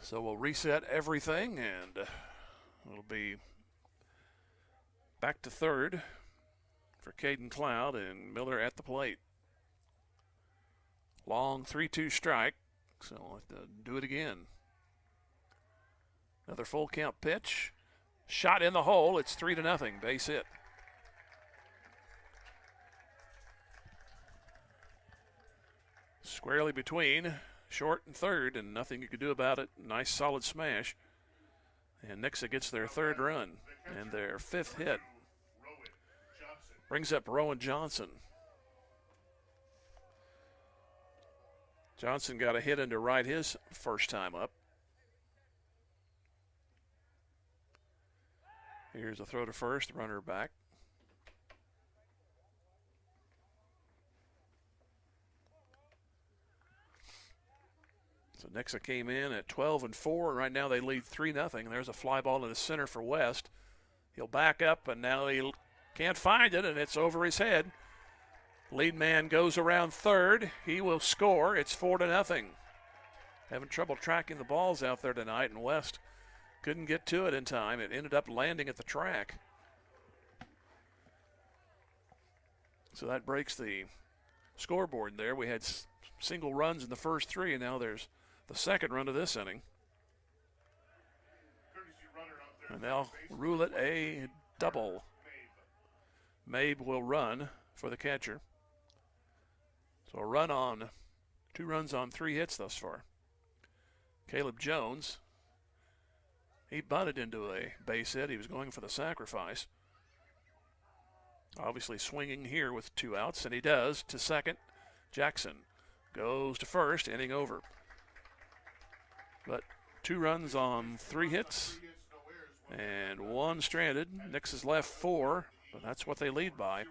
So we'll reset everything, and it'll be back to third for Caden Cloud and Miller at the plate. Long 3-2 strike. So we'll have to do it again. Another full count pitch. Shot in the hole. It's 3-0. Base hit. Squarely between short and third, and nothing you could do about it. Nice solid smash. And Nixa gets their third run and their fifth hit. Brings up Rowan Johnson. Johnson got a hit into right his first time up. Here's a throw to first, runner back. So Nixa came in at 12-4, and right now they lead 3-0. There's a fly ball in the center for West. He'll back up, and now he can't find it, and it's over his head. Lead man goes around third. He will score. It's 4-0. Having trouble tracking the balls out there tonight, and West couldn't get to it in time. It ended up landing at the track. So that breaks the scoreboard there. We had single runs in the first three, and now there's the second run of this inning. And they'll rule it a double. Mabe will run for the catcher. So a run on, 2 runs on 3 hits thus far. Caleb Jones, he bunted into a base hit. He was going for the sacrifice. Obviously swinging here with 2 outs, and he does to second. Jackson goes to first, inning over. But 2 runs on 3 hits and 1 stranded. Nixa's left 4, but that's what they lead by.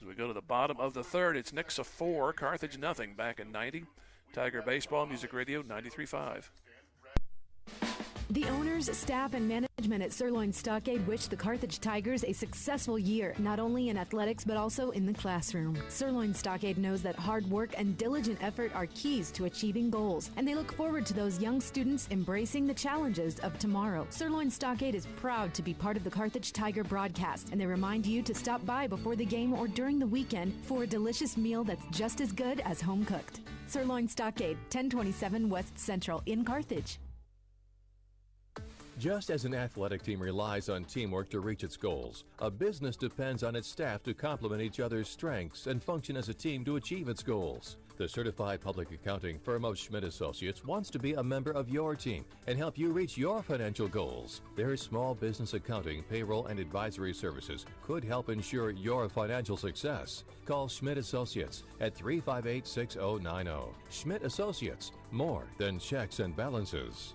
As we go to the bottom of the third, it's Nixa 4, Carthage nothing back in 90. Tiger Baseball Music Radio 93.5. The owners, staff, and management at Sirloin Stockade wish the Carthage Tigers a successful year, not only in athletics but also in the classroom. Sirloin Stockade knows that hard work and diligent effort are keys to achieving goals, and they look forward to those young students embracing the challenges of tomorrow. Sirloin Stockade is proud to be part of the Carthage Tiger broadcast, and they remind you to stop by before the game or during the weekend for a delicious meal that's just as good as home cooked. Sirloin Stockade, 1027 West Central in Carthage. Just as an athletic team relies on teamwork to reach its goals, a business depends on its staff to complement each other's strengths and function as a team to achieve its goals. The certified public accounting firm of Schmidt Associates wants to be a member of your team and help you reach your financial goals. Their small business accounting, payroll, and advisory services could help ensure your financial success. Call Schmidt Associates at 358-6090. Schmidt Associates, more than checks and balances.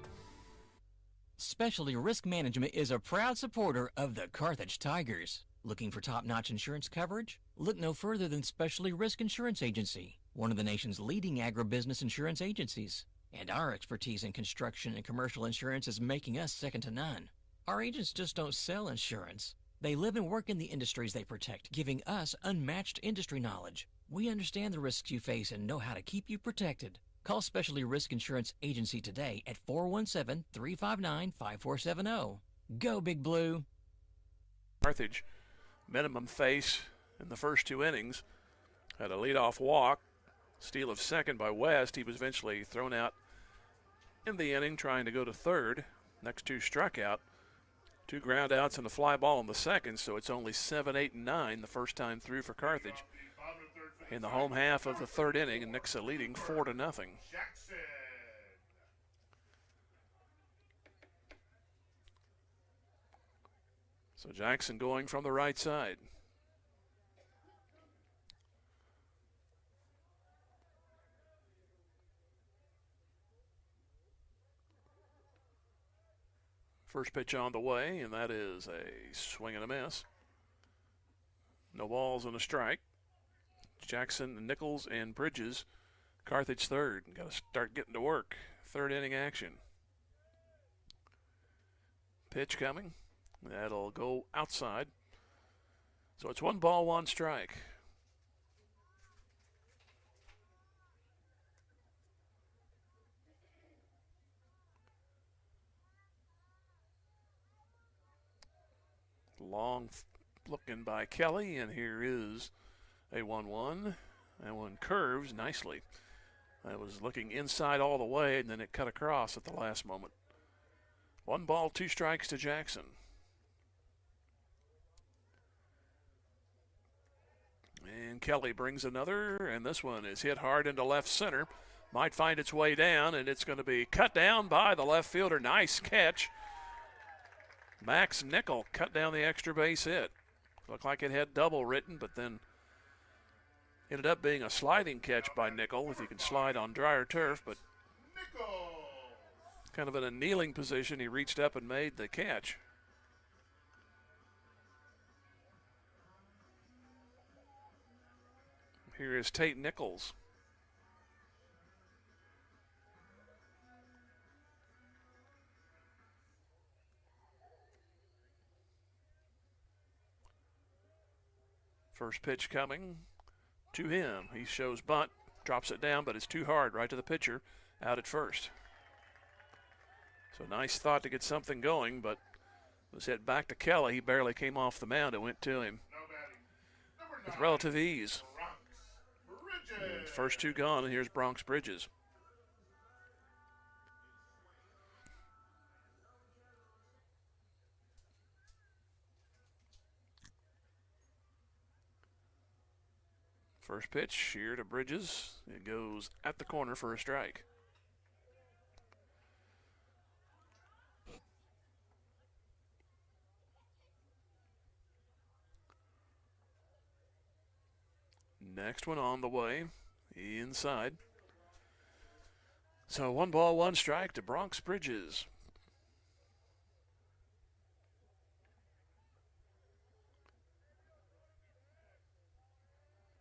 Specialty Risk Management is a proud supporter of the Carthage Tigers. Looking for top-notch insurance coverage? Look no further than Specialty Risk Insurance Agency, one of the nation's leading agribusiness insurance agencies. And our expertise in construction and commercial insurance is making us second to none. Our agents just don't sell insurance. They live and work in the industries they protect, giving us unmatched industry knowledge. We understand the risks you face and know how to keep you protected. Call Specialty Risk Insurance Agency today at 417-359-5470. Go Big Blue. Carthage, minimum face in the first 2 innings. Had a leadoff walk. Steal of second by West. He was eventually thrown out in the inning trying to go to third. Next 2 struck out. 2 ground outs and a fly ball in the second, so it's only 7, 8, and 9 the first time through for Carthage. In the home half of the third inning, and Nixa leading 4-0. So Jackson going from the right side. First pitch on the way, and that is a swing and a miss. No balls and a strike. Jackson, Nichols, and Bridges. Carthage third. Got to start getting to work. Third inning action. Pitch coming. That'll go outside. So it's 1 ball, 1 strike. Long looking by Kelly, and here is a 1-1. That one curves nicely. That was looking inside all the way, and then it cut across at the last moment. 1 ball, 2 strikes to Jackson. And Kelly brings another, and this one is hit hard into left center. Might find its way down, and it's going to be cut down by the left fielder. Nice catch. Max Nickel cut down the extra base hit. Looked like it had double written, but then ended up being a sliding catch by Nickel, if you can slide on drier turf, but kind of in a kneeling position, he reached up and made the catch. Here is Tate Nichols. First pitch coming to him. He shows bunt, drops it down, but it's too hard right to the pitcher out at first. So nice thought to get something going, but was hit back to Kelly. He barely came off the mound. It went to him with relative ease. And first 2 gone, and here's Bronx Bridges. First pitch here to Bridges. It goes at the corner for a strike. Next one on the way, inside. So 1 ball, 1 strike to Bronx Bridges.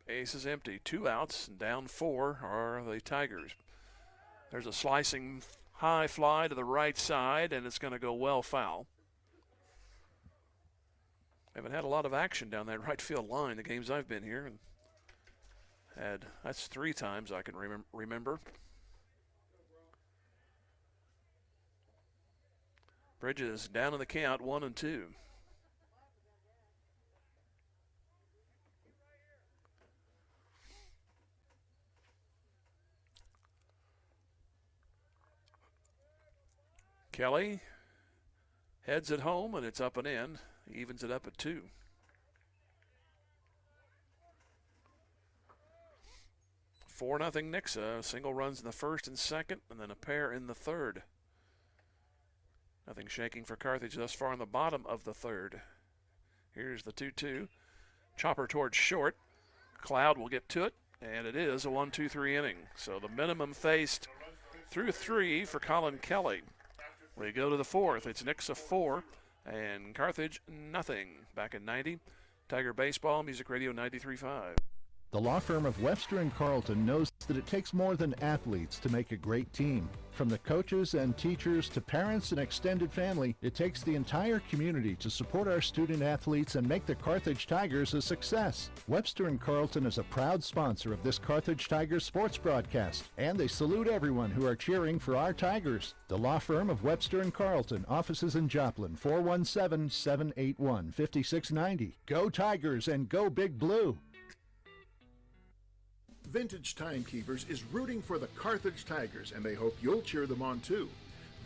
Base is empty, 2 outs, and down 4 are the Tigers. There's a slicing high fly to the right side, and it's going to go well foul. Haven't had a lot of action down that right field line the games I've been here, and that's 3 times I can remember. Bridges down in the count, 1-2. Kelly heads it home, and it's up and in. Evens it up at 2. Four nothing Nixa. Single runs in the first and second, and then a pair in the third. Nothing shaking for Carthage thus far in the bottom of the third. Here's the 2-2. Chopper towards short. Cloud will get to it, and it is a 1-2-3 inning. So the minimum faced through 3 for Colin Kelly. We go to the 4th. It's Nixa 4 and Carthage nothing. Back in 90. Tiger Baseball, Music Radio 93.5. The law firm of Webster & Carlton knows that it takes more than athletes to make a great team. From the coaches and teachers to parents and extended family, it takes the entire community to support our student athletes and make the Carthage Tigers a success. Webster & Carlton is a proud sponsor of this Carthage Tigers sports broadcast, and they salute everyone who are cheering for our Tigers. The law firm of Webster & Carlton, offices in Joplin, 417-781-5690. Go Tigers and go Big Blue! Vintage Timekeepers is rooting for the Carthage Tigers, and they hope you'll cheer them on too.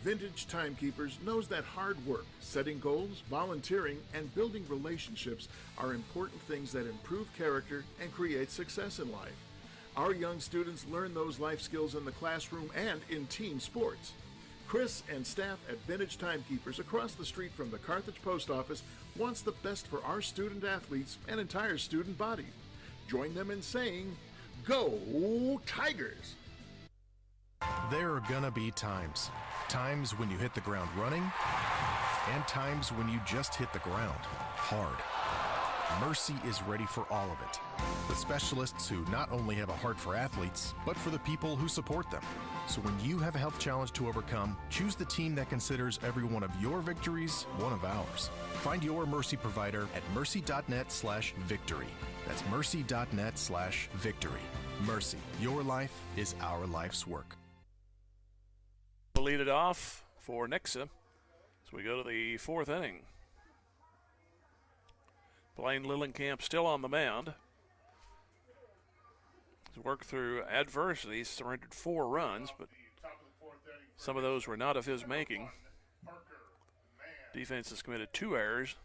Vintage Timekeepers knows that hard work, setting goals, volunteering, and building relationships are important things that improve character and create success in life. Our young students learn those life skills in the classroom and in team sports. Chris and staff at Vintage Timekeepers across the street from the Carthage Post Office wants the best for our student athletes and entire student body. Join them in saying, Go Tigers! There are gonna be times when you hit the ground running, and times when you just hit the ground hard. Mercy is ready for all of it. The specialists who not only have a heart for athletes, but for the people who support them. So when you have a health challenge to overcome, choose the team that considers every one of your victories one of ours. Find your Mercy provider at mercy.net/victory. That's mercy.net/victory. Mercy, your life is our life's work. We'll lead it off for Nixa as we go to the 4th inning. Blaine Lillenkamp still on the mound. He's worked through adversity, surrendered 4 runs, but some of those were not of his making. Defense has committed 2 errors.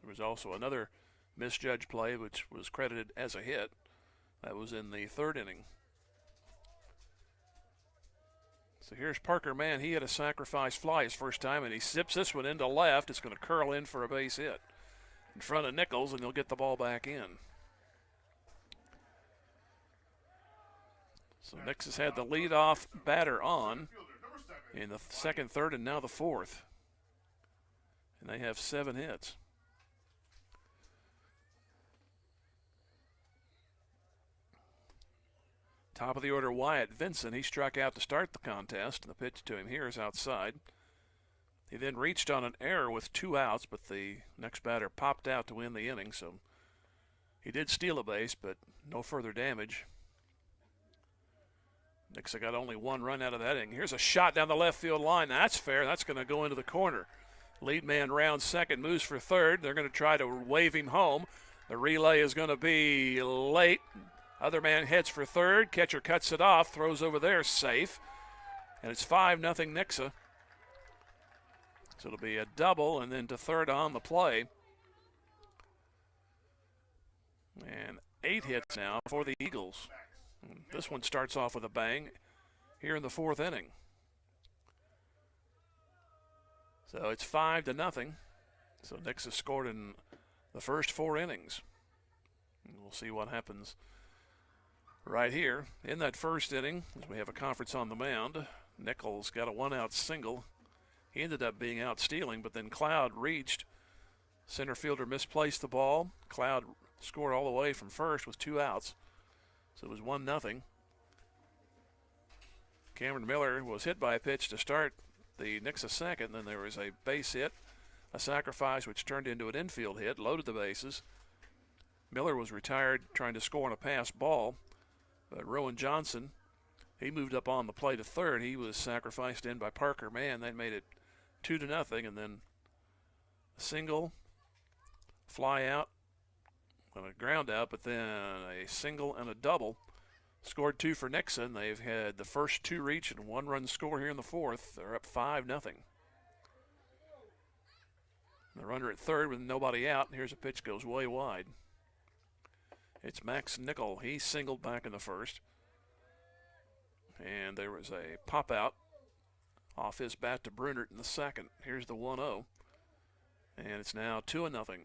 There was also another misjudged play, which was credited as a hit. That was in the 3rd inning. So here's Parker Mann. He had a sacrifice fly his first time, and he zips this one into left. It's going to curl in for a base hit in front of Nichols, and he'll get the ball back in. So Nixa's had the leadoff batter on in the 2nd, 3rd, and now the 4th. And they have 7 hits. Top of the order, Wyatt Vincent. He struck out to start the contest, and the pitch to him here is outside. He then reached on an error with 2 outs, but the next batter popped out to win the inning, so he did steal a base, but no further damage. Nixa got only 1 run out of that inning. Here's a shot down the left field line. That's fair. That's going to go into the corner. Lead man rounds second, moves for third. They're going to try to wave him home. The relay is going to be late. Other man heads for third. Catcher cuts it off, throws over there, safe. And it's 5-0 Nixa. So it'll be a double and then to third on the play. And 8 hits now for the Eagles. And this one starts off with a bang here in the 4th inning. So it's 5-0. So Nixa scored in the first 4 innings. And we'll see what happens right here in that first inning as we have a conference on the mound. Nichols got a 1-out single. He ended up being out stealing, but then Cloud reached. Center fielder misplaced the ball. Cloud scored all the way from first with 2 outs. So it was 1-0. Cameron Miller was hit by a pitch to start the Nixa second. Then there was a base hit, a sacrifice which turned into an infield hit, loaded the bases. Miller was retired trying to score on a pass ball. But Rowan Johnson, he moved up on the plate to third. He was sacrificed in by Parker Mann. That made it 2-0, and then a single, fly out, and a ground out, but then a single and a double. Scored 2 for Nixa, and they've had the first 2 reach and 1-run score here in the 4th. They're up 5-0. The runner at third with nobody out. Here's a pitch goes way wide. It's Max Nickel. He singled back in the first. And there was a pop out off his bat to Brunert in the second. Here's the 1-0. And it's now 2-0.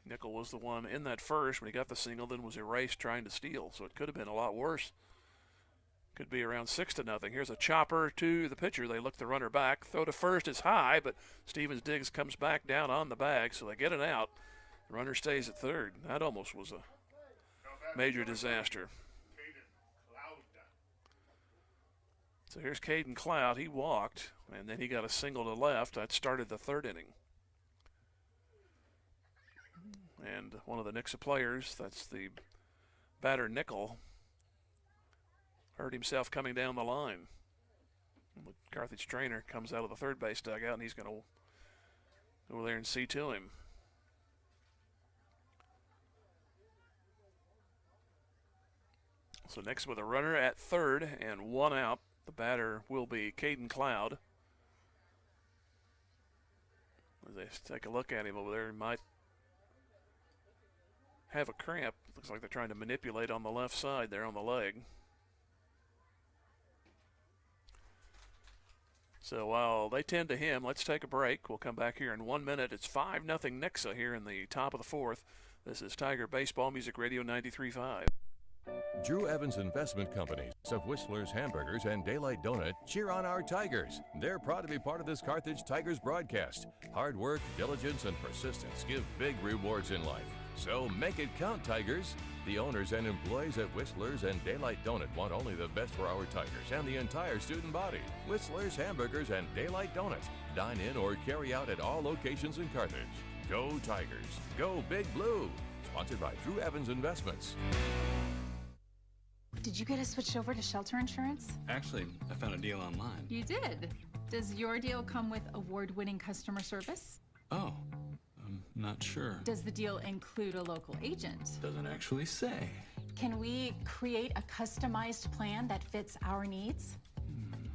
Nickel was the one in that first when he got the single, then was erased trying to steal. So it could have been a lot worse. Could be around 6-0. Here's a chopper to the pitcher. They look the runner back. Throw to first is high, but Stevens Diggs comes back down on the bag, so they get it out. The runner stays at third. That almost was a major disaster. So here's Caden Cloud. He walked, and then he got a single to left. That started the 3rd inning. And one of the Nixa players, that's the batter Nickel, hurt himself coming down the line. The Carthage trainer comes out of the third base dugout, and he's going to go over there and see to him. So next with a runner at third and 1 out, the batter will be Caden Cloud. As they take a look at him over there, he might have a cramp. Looks like they're trying to manipulate on the left side there on the leg. So while they tend to him, let's take a break. We'll come back here in 1 minute. It's 5-0 Nixa here in the top of the 4th. This is Tiger Baseball Music Radio 93.5. Drew Evans Investment Companies of Whistler's Hamburgers and Daylight Donut cheer on our Tigers. They're proud to be part of this Carthage Tigers broadcast. Hard work, diligence, and persistence give big rewards in life. So make it count, Tigers. The owners and employees at Whistler's and Daylight Donut want only the best for our Tigers and the entire student body. Whistler's Hamburgers and Daylight Donut. Dine in or carry out at all locations in Carthage. Go Tigers. Go Big Blue. Sponsored by Drew Evans Investments. Did you get us switched over to shelter insurance? Actually, I found a deal online. You did? Does your deal come with award-winning customer service? Oh, Not sure. Does the deal include a local agent? Doesn't actually say. Can we create a customized plan that fits our needs?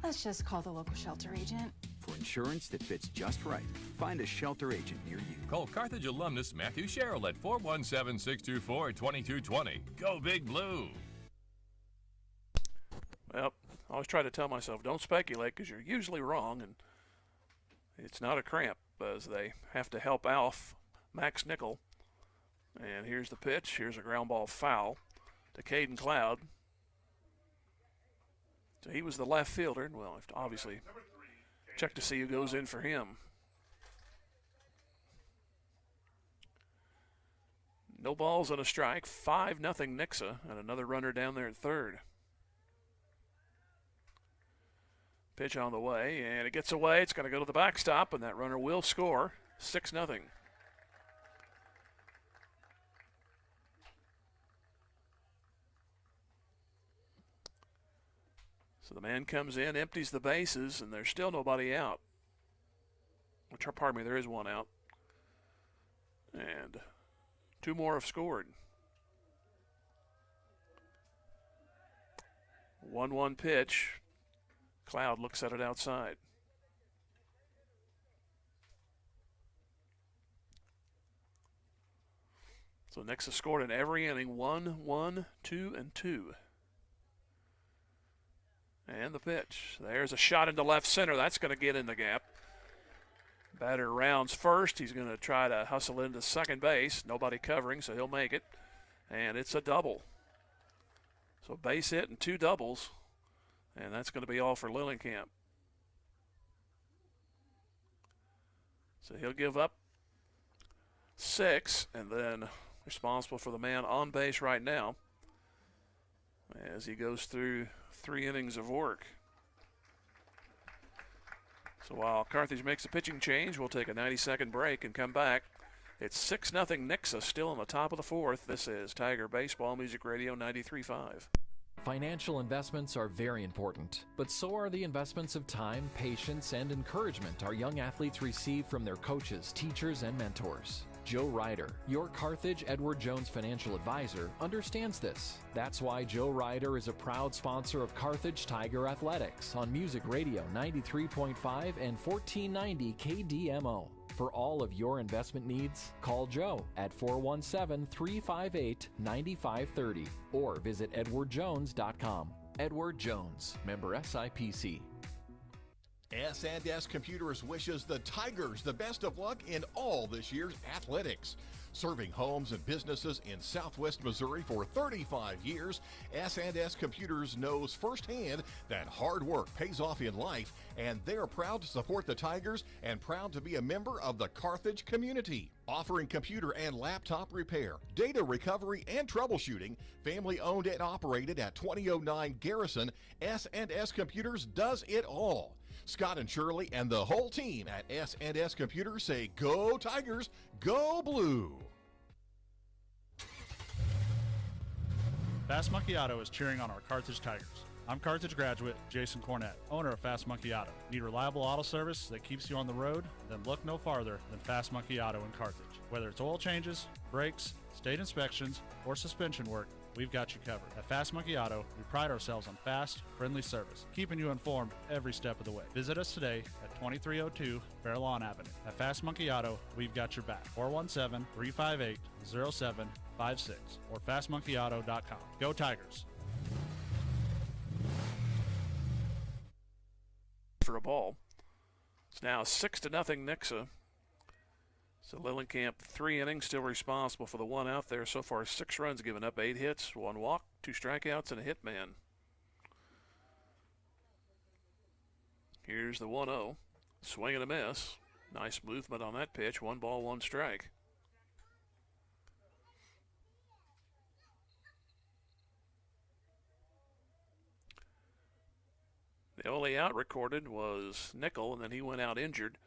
Let's just call the local shelter agent. For insurance that fits just right, find a shelter agent near you. Call Carthage alumnus Matthew Sherrill at 417-624-2220. Go Big Blue! Well, I always try to tell myself, don't speculate because you're usually wrong, and it's not a cramp as they have to help Alf Max Nickel. And here's the pitch. Here's a ground ball foul to Caden Cloud. So he was the left fielder, and well, obviously check to see who goes in for him. No balls and a strike. 5-0 Nixa, and another runner down there at third. Pitch on the way, and it gets away. It's going to go to the backstop, and that runner will score. 6-0. So the man comes in, empties the bases, and there's still nobody out. Pardon me, there is one out. And two more have scored. 1-1 pitch. Cloud looks at it outside. So Nixa scored in every inning. 1, 2, and 2. And the pitch. There's a shot into left center. That's going to get in the gap. Batter rounds first. He's going to try to hustle into second base. Nobody covering, so he'll make it. And it's a double. So base hit and 2 doubles. And that's going to be all for Lillenkamp. So he'll give up 6, and then responsible for the man on base right now as he goes through 3 innings of work. So while Carthage makes a pitching change, we'll take a 90-second break and come back. It's 6-0 Nixa, still on the top of the 4th. This is Tiger Baseball Music Radio 93.5. Financial investments are very important, but so are the investments of time, patience, and encouragement our young athletes receive from their coaches, teachers, and mentors. Joe Ryder, your Carthage Edward Jones financial advisor, understands this. That's why Joe Ryder is a proud sponsor of Carthage Tiger Athletics on Music Radio 93.5 and 1490 KDMO. For all of your investment needs, call Joe at 417-358-9530 or visit edwardjones.com. Edward Jones, member SIPC. S&S Computers wishes the Tigers the best of luck in all this year's athletics. Serving homes and businesses in Southwest Missouri for 35 years, S&S Computers knows firsthand that hard work pays off in life, and they're proud to support the Tigers and proud to be a member of the Carthage community. Offering computer and laptop repair, data recovery, and troubleshooting, family owned and operated at 2009 Garrison, S&S Computers does it all. Scott and Shirley and the whole team at S&S Computers say, go Tigers, go Blue. Fast Monkey Auto is cheering on our Carthage Tigers. I'm Carthage graduate Jason Cornett, owner of Fast Monkey Auto. Need reliable auto service that keeps you on the road? Then look no farther than Fast Monkey Auto in Carthage. Whether it's oil changes, brakes, state inspections, or suspension work, we've got you covered. At Fast Monkey Auto, we pride ourselves on fast, friendly service, keeping you informed every step of the way. Visit us today at 2302 Fairlawn Avenue. At Fast Monkey Auto, we've got your back. 417-358-0756 or fastmonkeyauto.com. Go Tigers. For a ball. It's now 6-0 Nixa. So Lillenkamp, 3 innings, still responsible for the 1 out there. So far, 6 runs given up, 8 hits, 1 walk, 2 strikeouts, and a hit man. Here's the 1-0. Swing and a miss. Nice movement on that pitch. 1 ball, 1 strike. The only out recorded was Nickel, and then he went out injured.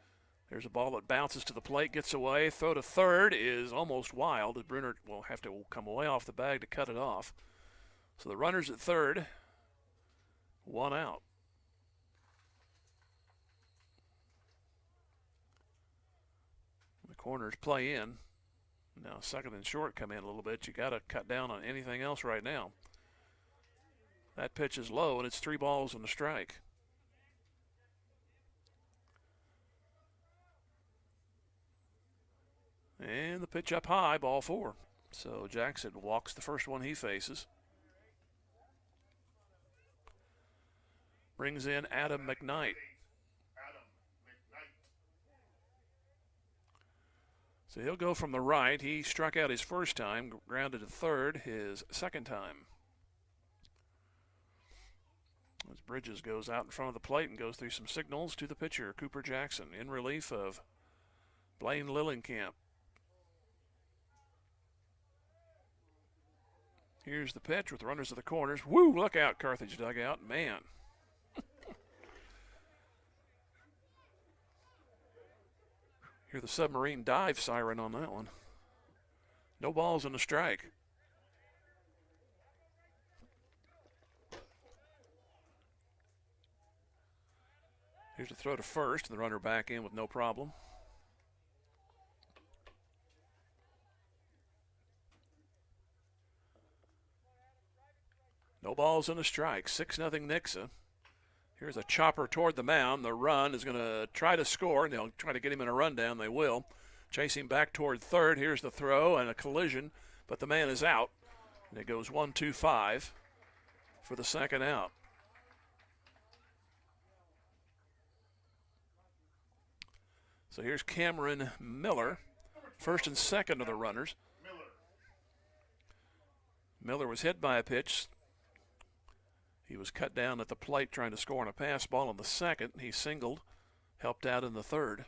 There's a ball that bounces to the plate, gets away. Throw to third is almost wild. Brunner will have to come way off the bag to cut it off. So the runner's at third. 1 out. The corners play in. Now, second and short come in a little bit. You got to cut down on anything else right now. That pitch is low, and it's 3 balls and a strike. And the pitch up high, ball 4. So Jackson walks the first one he faces. Brings in Adam McKnight. So he'll go from the right. He struck out his first time, grounded to third his second time. As Bridges goes out in front of the plate and goes through some signals to the pitcher, Cooper Jackson, in relief of Blaine Lillenkamp. Here's the pitch with runners at the corners. Woo, look out, Carthage dugout. Man. Hear the submarine dive siren on that one. No balls and a strike. Here's a throw to first, and the runner back in with no problem. No balls and a strike. 6-0 Nixa. Here's a chopper toward the mound. The run is going to try to score, and they'll try to get him in a rundown. They will. Chasing back toward third. Here's the throw and a collision, but the man is out. And it goes 1-2-5 for the second out. So here's Cameron Miller, first and second of the runners. Miller was hit by a pitch. He was cut down at the plate trying to score on a pass ball in the second. He singled, helped out in the third.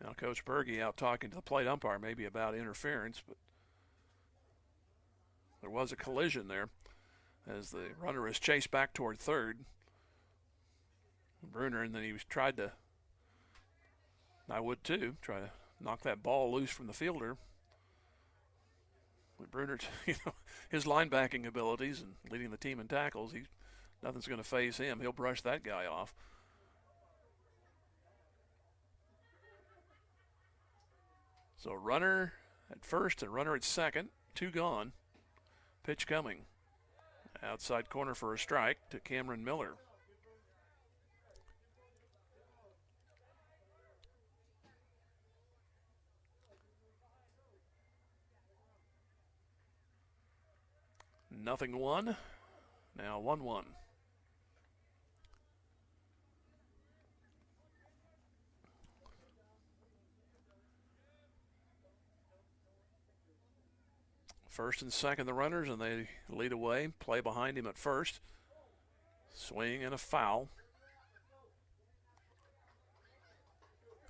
Now Coach Berge out talking to the plate umpire maybe about interference, but there was a collision there as the runner is chased back toward third. Bruner, and then he was tried to, I would too, try to knock that ball loose from the fielder. With Bruner, his linebacking abilities and leading the team in tackles, nothing's going to faze him. He'll brush that guy off. So runner at first and runner at second, 2 gone. Pitch coming. Outside corner for a strike to Cameron Miller. Nothing 1. Now 1-1. First and second the runners, and they lead away. Play behind him at first. Swing and a foul.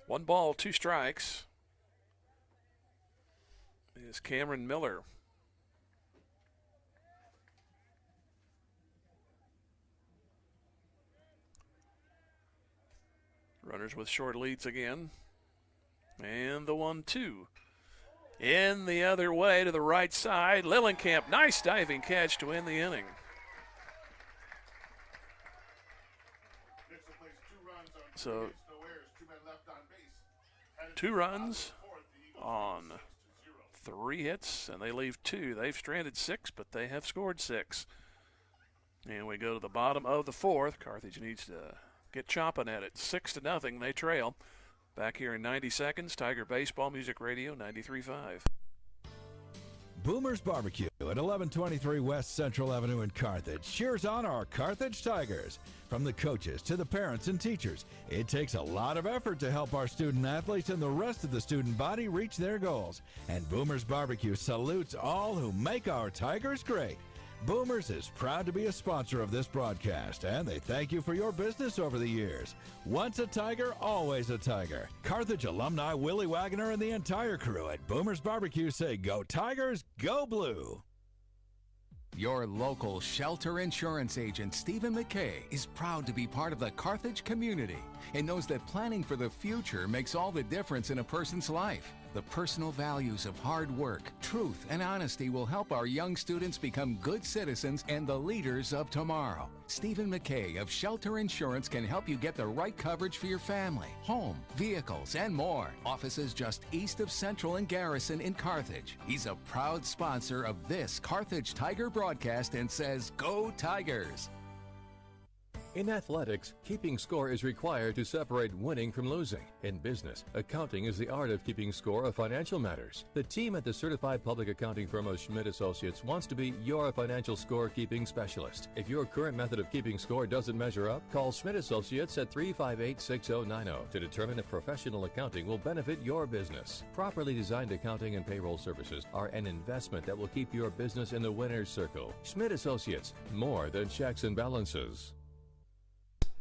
1 ball, 2 strikes. Is Cameron Miller. Runners with short leads again. And the 1-2. In the other way to the right side. Lillenkamp, nice diving catch to end the inning. So 2 runs on 3 hits, and they leave 2. They've stranded 6, but they have scored 6. And we go to the bottom of the 4th. Carthage needs to get chopping at it. 6-0, they trail. Back here in 90 seconds, Tiger Baseball Music Radio 93.5. Boomer's Barbecue at 1123 West Central Avenue in Carthage cheers on our Carthage Tigers. From the coaches to the parents and teachers, it takes a lot of effort to help our student athletes and the rest of the student body reach their goals. And Boomer's Barbecue salutes all who make our Tigers great. Boomers is proud to be a sponsor of this broadcast, and they thank you for your business over the years. Once a Tiger, always a Tiger. Carthage alumni Willie Wagner and the entire crew at Boomers Barbecue say, go Tigers, go blue. Your local shelter insurance agent, Stephen McKay, is proud to be part of the Carthage community and knows that planning for the future makes all the difference in a person's life. The personal values of hard work, truth, and honesty will help our young students become good citizens and the leaders of tomorrow. Stephen McKay of Shelter Insurance can help you get the right coverage for your family, home, vehicles, and more. Offices just east of Central and Garrison in Carthage. He's a proud sponsor of this Carthage Tiger broadcast and says, "Go Tigers!" In athletics, keeping score is required to separate winning from losing. In business, accounting is the art of keeping score of financial matters. The team at the certified public accounting firm of Schmidt Associates wants to be your financial score-keeping specialist. If your current method of keeping score doesn't measure up, call Schmidt Associates at 358-6090 to determine if professional accounting will benefit your business. Properly designed accounting and payroll services are an investment that will keep your business in the winner's circle. Schmidt Associates, more than checks and balances.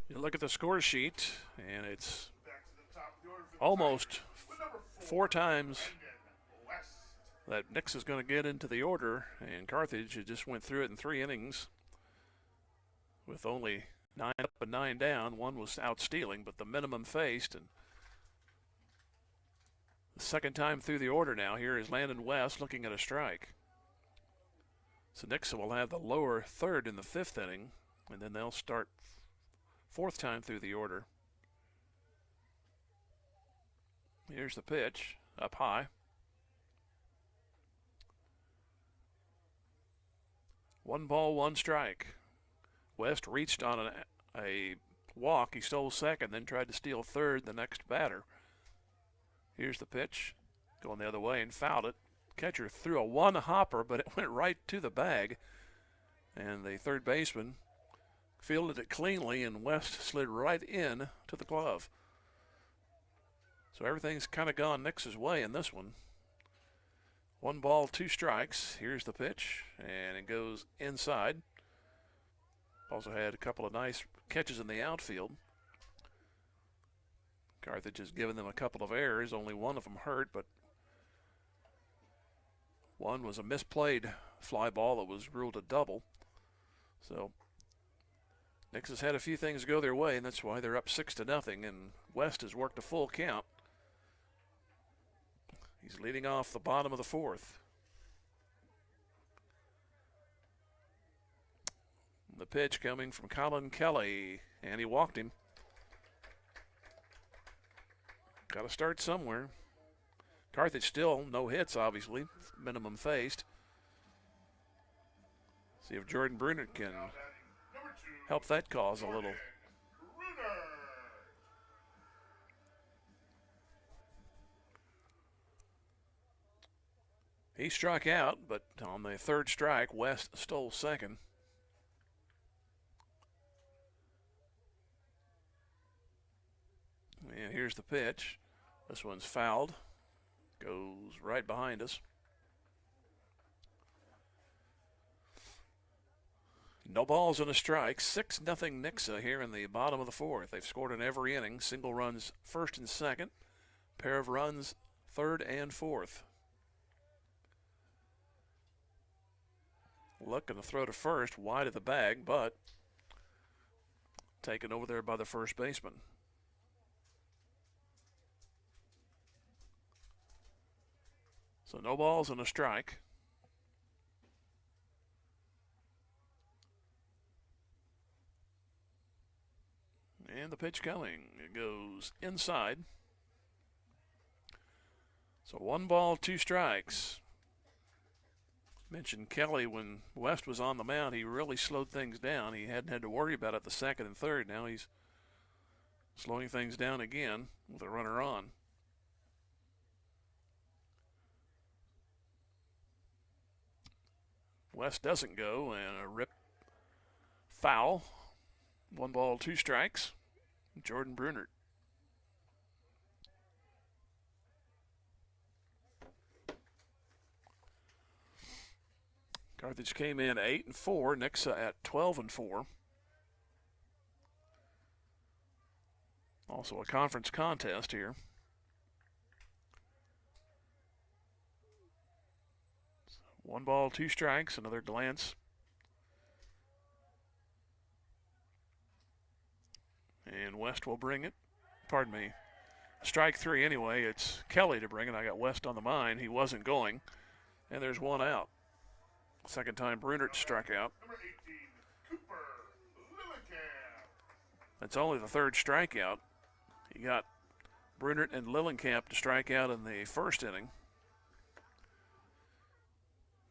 You look at the score sheet, and it's almost 4 times that Nixa is going to get into the order, and Carthage just went through it in 3 innings with only 9 up and 9 down. One was out stealing, but the minimum faced. And the second time through the order now, here is Landon West looking at a strike. So Nixa will have the lower third in the 5th inning, and then they'll start 4th time through the order. Here's the pitch, up high. 1 ball, 1 strike. West reached on a walk. He stole second, then tried to steal third the next batter. Here's the pitch, going the other way and fouled it. Catcher threw a 1-hopper, but it went right to the bag. And the third baseman fielded it cleanly, and West slid right in to the glove. So everything's kind of gone Nix's way in this one. 1 ball, 2 strikes. Here's the pitch, and it goes inside. Also had a couple of nice catches in the outfield. Carthage has given them a couple of errors. Only one of them hurt, but one was a misplayed fly ball that was ruled a double. So Nix's had a few things go their way, and that's why they're up 6-0, and West has worked a full count. He's leading off the bottom of the 4th. The pitch coming from Colin Kelly, and he walked him. Got to start somewhere. Carthage still no hits, obviously, minimum faced. See if Jordan Bruner can help that cause a little. He struck out, but on the 3rd strike, West stole second. And here's the pitch. This one's fouled. Goes right behind us. No balls and a strike. 6-0 Nixa here in the bottom of the 4th. They've scored in every inning. Single runs 1st and 2nd. Pair of runs 3rd and 4th. Looking to throw to first, wide of the bag, but taken over there by the first baseman. So no balls and a strike. And the pitch coming. It goes inside. So 1 ball, 2 strikes. Mentioned Kelly when West was on the mound. He really slowed things down. He hadn't had to worry about it the 2nd and 3rd. Now he's slowing things down again with a runner on. West doesn't go, and a rip foul. 1 ball, 2 strikes. Jordan Brunert. Carthage came in 8-4. Nixa at 12-4. Also a conference contest here. One ball, 2 strikes. Another glance. And West will bring it. Pardon me. Strike three anyway. It's Kelly to bring it. I got West on the mind. He wasn't going. And there's one out. Second time Brunert struck out. That's only the third strikeout. You got Brunert and Lillenkamp to strike out in the first inning.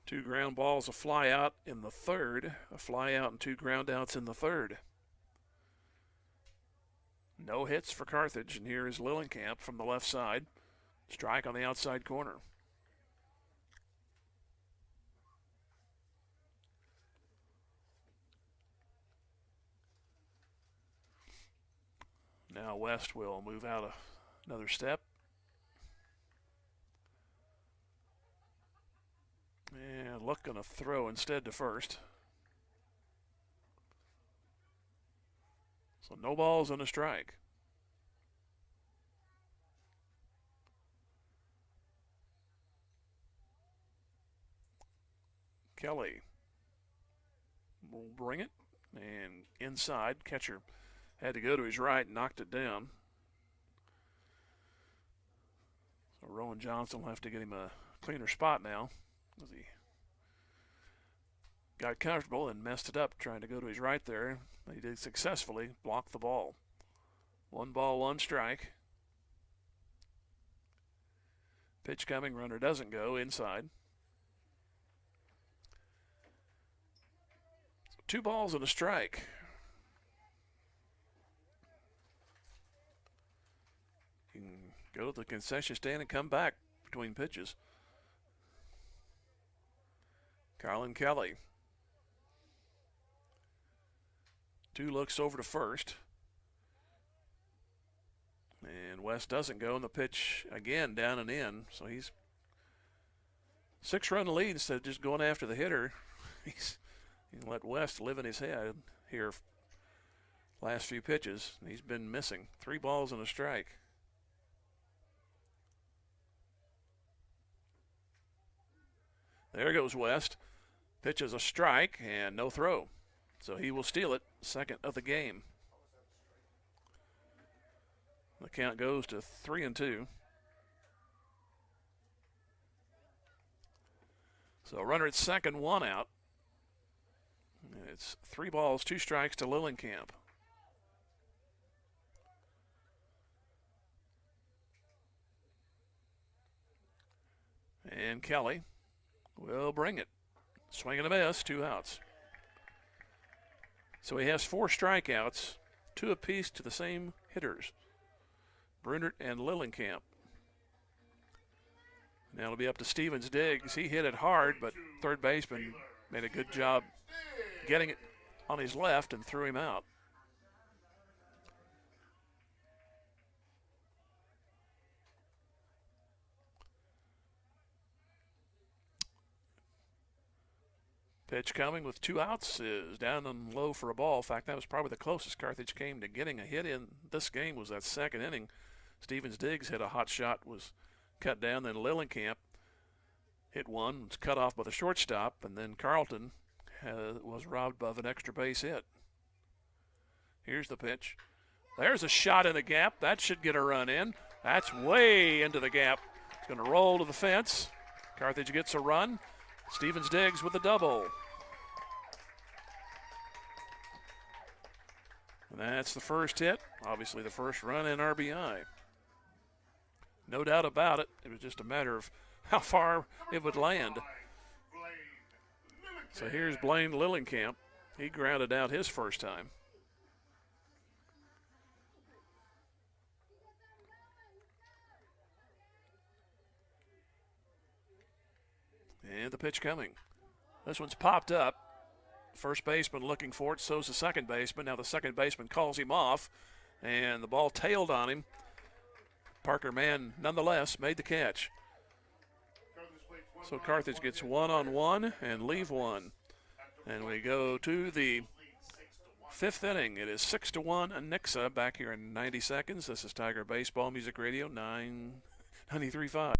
2 ground balls, a fly out in the third, a fly out and 2 ground outs in the third. No hits for Carthage, and here is Lillenkamp from the left side. Strike on the outside corner. Now West will move out another step. And looking to throw instead to first. So no balls and a strike. Kelly will bring it, and inside, catcher had to go to his right and knocked it down. So Rowan Johnson will have to get him a cleaner spot now, as he got comfortable and messed it up trying to go to his right there. He did successfully block the ball. 1 ball, 1 strike. Pitch coming, runner doesn't go, inside. So 2 balls and a strike. You can go to the concession stand and come back between pitches. Carlin Kelly. 2 looks over to first. And West doesn't go, and the pitch again down and in. So he's 6-run lead instead of just going after the hitter. He's let West live in his head here last few pitches. He's been missing. 3 balls and a strike. There goes West. Pitches a strike and no throw. So he will steal it, second of the game. The count goes to 3-2. So runner at second, 1 out. It's 3 balls, 2 strikes to Lillenkamp. And Kelly will bring it. Swing and a miss, 2 outs. So he has 4 strikeouts, 2 apiece to the same hitters, Brunert and Lillenkamp. Now it'll be up to Stevens Diggs. He hit it hard, but third baseman made a good job getting it on his left and threw him out. Pitch coming with 2 outs is down and low for a ball. In fact, that was probably the closest Carthage came to getting a hit in this game was that second inning. Stevens Diggs hit a hot shot, was cut down. Then Lillenkamp hit one, was cut off by the shortstop, and then Carlton was robbed of an extra base hit. Here's the pitch. There's a shot in the gap. That should get a run in. That's way into the gap. It's going to roll to the fence. Carthage gets a run. Stevens Diggs with a double. And that's the first hit. Obviously the first run in RBI. No doubt about it. It was just a matter of how far it would land. So here's Blaine Lillenkamp. He grounded out his first time. And the pitch coming. This one's popped up. First baseman looking for it, so's the second baseman. Now the second baseman calls him off, and the ball tailed on him. Parker Mann, nonetheless, made the catch. So Carthage gets 1-on-1 and leave one. And we go to the 5th inning. It is 6-1 Nixa back here in 90 seconds. This is Tiger Baseball Music Radio 93.5.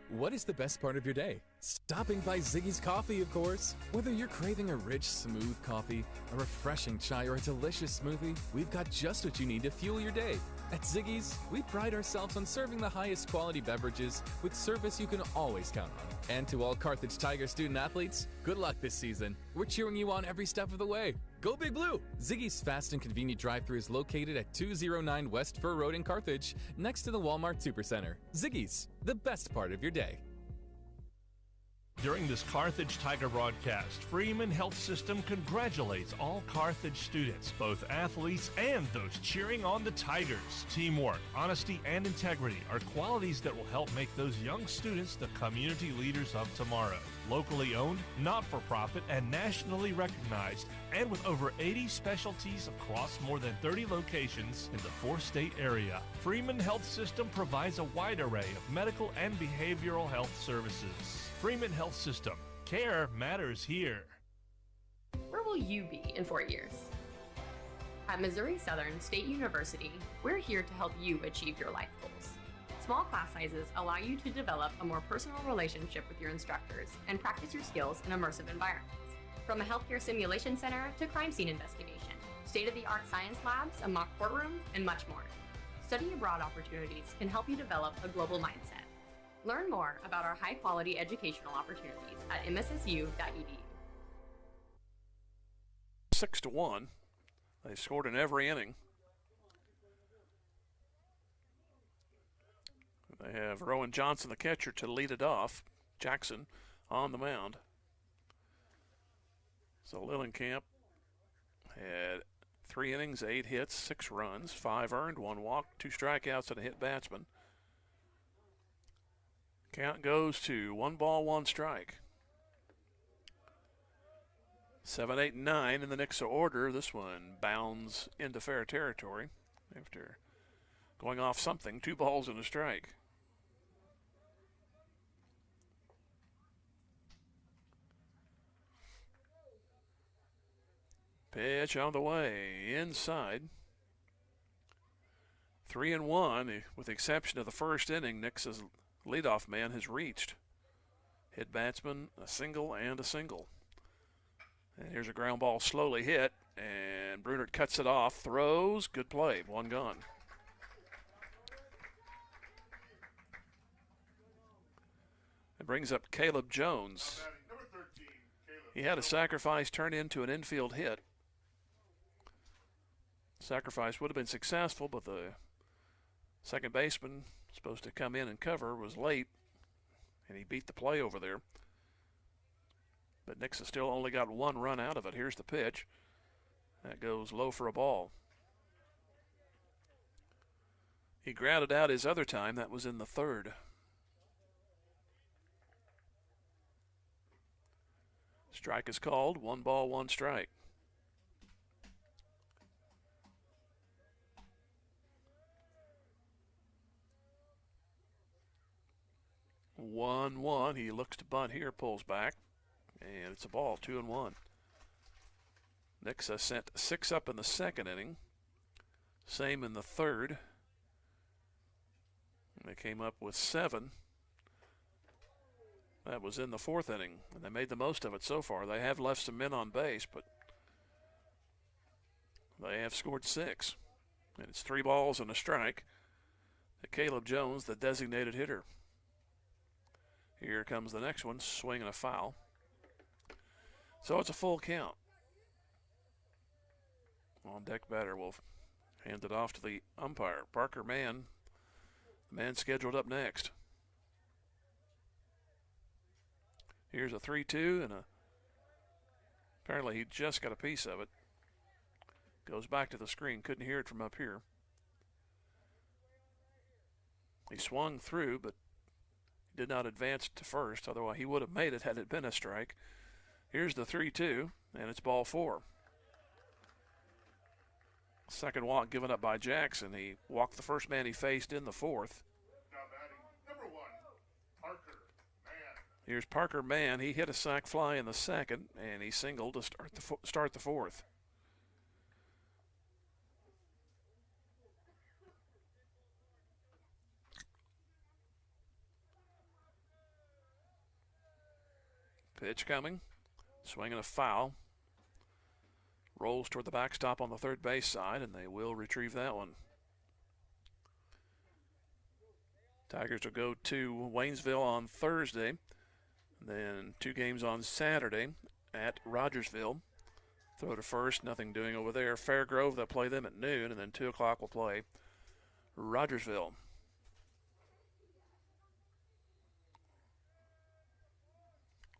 What is the best part of your day? Stopping by Ziggy's Coffee, of course. Whether you're craving a rich, smooth coffee, a refreshing chai, or a delicious smoothie, we've got just what you need to fuel your day. At Ziggy's, we pride ourselves on serving the highest quality beverages with service you can always count on. And to all Carthage Tiger student athletes, good luck this season. We're cheering you on every step of the way. Go Big Blue! Ziggy's fast and convenient drive-thru is located at 209 West Fur Road in Carthage, next to the Walmart Supercenter. Ziggy's, the best part of your day. During this Carthage Tiger broadcast, Freeman Health System congratulates all Carthage students, both athletes and those cheering on the Tigers. Teamwork, honesty, and integrity are qualities that will help make those young students the community leaders of tomorrow. Locally owned, not-for-profit, and nationally recognized, and with over 80 specialties across more than 30 locations in the four-state area, Freeman Health System provides a wide array of medical and behavioral health services. Freeman Health System. Care matters here. Where will you be in 4 years? At Missouri Southern State University, we're here to help you achieve your life goals. Small class sizes allow you to develop a more personal relationship with your instructors and practice your skills in immersive environments. From a healthcare simulation center to crime scene investigation, state-of-the-art science labs, a mock courtroom, and much more. Study abroad opportunities can help you develop a global mindset. Learn more about our high-quality educational opportunities at mssu.edu. 6-1. They've scored in every inning. They have Rowan Johnson, the catcher, to lead it off. Jackson on the mound. So Lillenkamp had 3 innings, 8 hits, 6 runs, 5 earned, 1 walk, 2 strikeouts, and a hit batsman. Count goes to 1 ball, 1 strike. 7, 8, and 9 in the Nixa order. This one bounds into fair territory after going off something. 2 balls and a strike. Pitch on the way, inside. 3-1, with the exception of the first inning. Nixa's leadoff man has reached. Hit batsman, a single and a single. And here's a ground ball slowly hit, and Brunert cuts it off, throws, good play, 1 gone. It brings up Caleb Jones. He had a sacrifice turn into an infield hit. Sacrifice would have been successful, but the second baseman, supposed to come in and cover, was late, and he beat the play over there. But Nixa still only got 1 run out of it. Here's the pitch. That goes low for a ball. He grounded out his other time. That was in the 3rd. Strike is called. 1 ball, 1 strike. One. He looks to bunt here, pulls back, and it's a ball, 2-1. Nixa sent 6 up in the 2nd inning. Same in the 3rd. They came up with 7. That was in the 4th inning, and they made the most of it so far. They have left some men on base, but they have scored 6. And it's 3 balls and a strike to Caleb Jones, the designated hitter. Here comes the next one, swing and a foul. So it's a full count. On deck batter will hand it off to the umpire. Parker Mann, the man scheduled up next. Here's a 3-2, and apparently he just got a piece of it. Goes back to the screen, couldn't hear it from up here. He swung through, but did not advance to first, otherwise he would have made it had it been a strike. Here's the 3-2, and it's ball 4. Second walk given up by Jackson. He walked the first man he faced in the 4th. Now batting number 1, Parker Mann. Here's Parker Mann. He hit a sac fly in the 2nd, and he singled to start the 4th. Pitch coming, swinging a foul. Rolls toward the backstop on the third base side, and they will retrieve that one. Tigers will go to Waynesville on Thursday, then 2 games on Saturday at Rogersville. Throw to first, nothing doing over there. Fairgrove, they'll play them at noon, and then 2 o'clock we'll play Rogersville.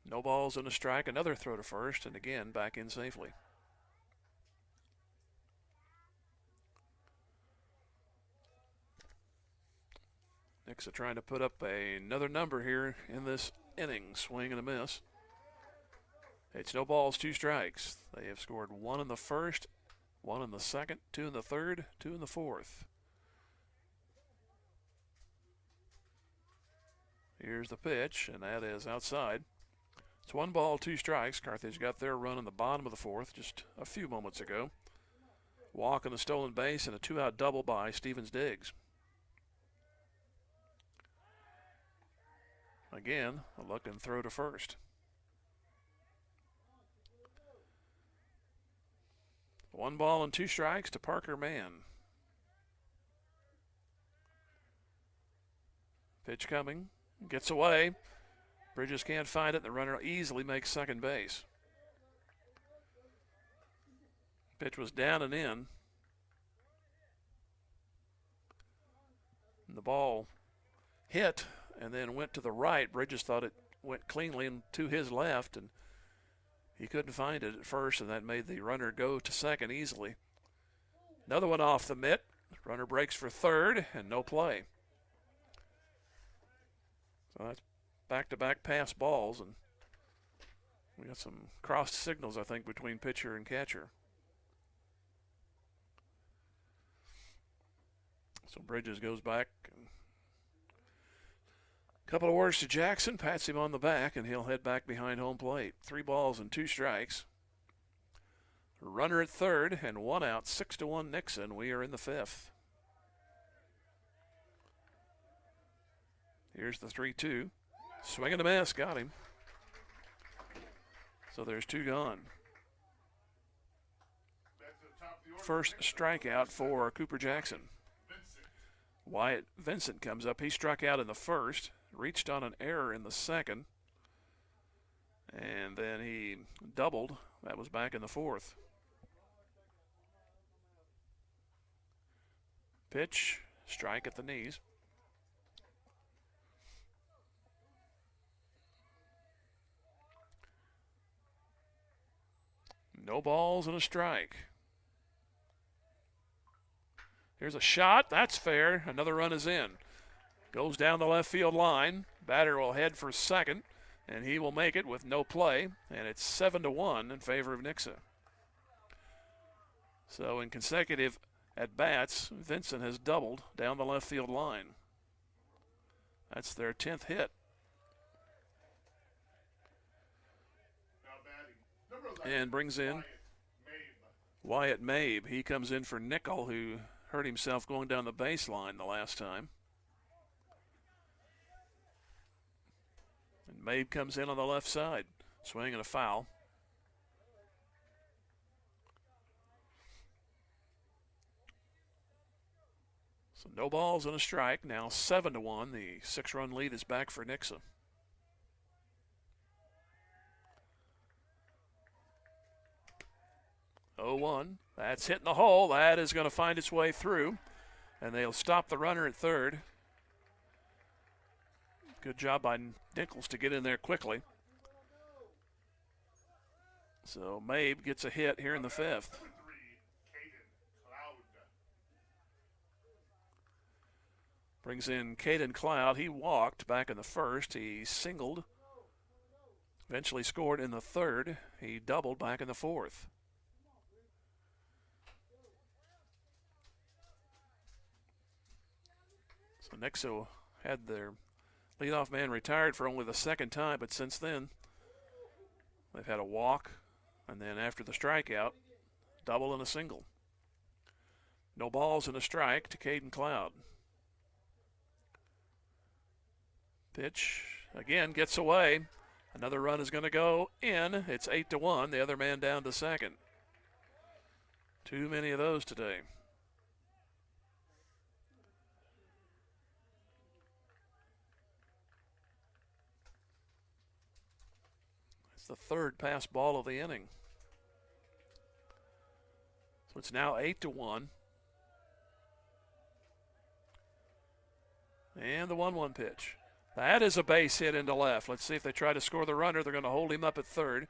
No balls and a strike, another throw to first, and again back in safely. Nixa trying to put up another number here in this inning. Swing and a miss. It's no balls, 2 strikes. They have scored 1 in the first, 1 in the second, 2 in the third, 2 in the fourth. Here's the pitch, and that is outside. It's 1 ball, 2 strikes. Carthage got their run in the bottom of the fourth just a few moments ago. Walk on the stolen base and a 2-out double by Stevens Diggs. Again, a look and throw to first. 1 ball and 2 strikes to Parker Mann. Pitch coming, gets away. Bridges can't find it. The runner easily makes second base. Pitch was down and in. And the ball hit and then went to the right. Bridges thought it went cleanly to his left, and he couldn't find it at first, and that made the runner go to second easily. Another one off the mitt. Runner breaks for third, and no play. So that's back-to-back pass balls, and we got some crossed signals, I think, between pitcher and catcher. So Bridges goes back. A couple of words to Jackson, pats him on the back, and he'll head back behind home plate. 3 balls and 2 strikes. Runner at third, and 1 out, 6-1 Nixa, and we are in the 5th. Here's the 3-2. Swing and a miss, got him. So there's 2 gone. First strikeout for Cooper Jackson. Wyatt Vincent comes up. He struck out in the first, reached on an error in the second, and then he doubled. That was back in the fourth. Pitch, strike at the knees. No balls and a strike. Here's a shot. That's fair. Another run is in. Goes down the left field line. Batter will head for second, and he will make it with no play, and it's 7-1 in favor of Nixa. So in consecutive at-bats, Vincent has doubled down the left field line. That's their 10th hit. And brings in Wyatt Mabe. He comes in for Nickel, who hurt himself going down the baseline the last time. And Mabe comes in on the left side. Swing and a foul. So no balls and a strike. Now 7-1. The 6-run lead is back for Nixa. Oh, 1. That's hitting the hole. That is going to find its way through. And they'll stop the runner at third. Good job by Nichols to get in there quickly. So Mabe gets a hit here in the 5th. Brings in Caden Cloud. He walked back in the first. He singled. Eventually scored in the third. He doubled back in the fourth. So Nixa had their leadoff man retired for only the second time, but since then they've had a walk, and then after the strikeout, double and a single. No balls and a strike to Caden Cloud. Pitch again gets away. Another run is going to go in. It's 8-1. The other man down to second. Too many of those today. the third pass ball of the inning. So it's now 8-1. And the 1-1 pitch. That is a base hit into left. Let's see if they try to score the runner. They're going to hold him up at third.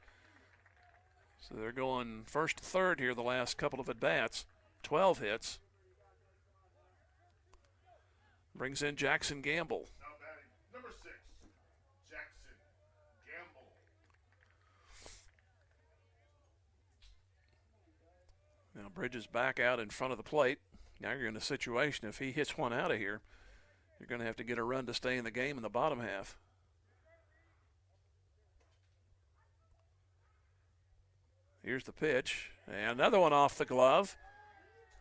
So they're going first to third here the last couple of at-bats. 12 hits. Brings in Jackson Gamble. Now batting number 6, Jackson Gamble. Now Bridges back out in front of the plate. Now you're in a situation, if he hits one out of here, you're going to have to get a run to stay in the game in the bottom half. Here's the pitch. And another one off the glove.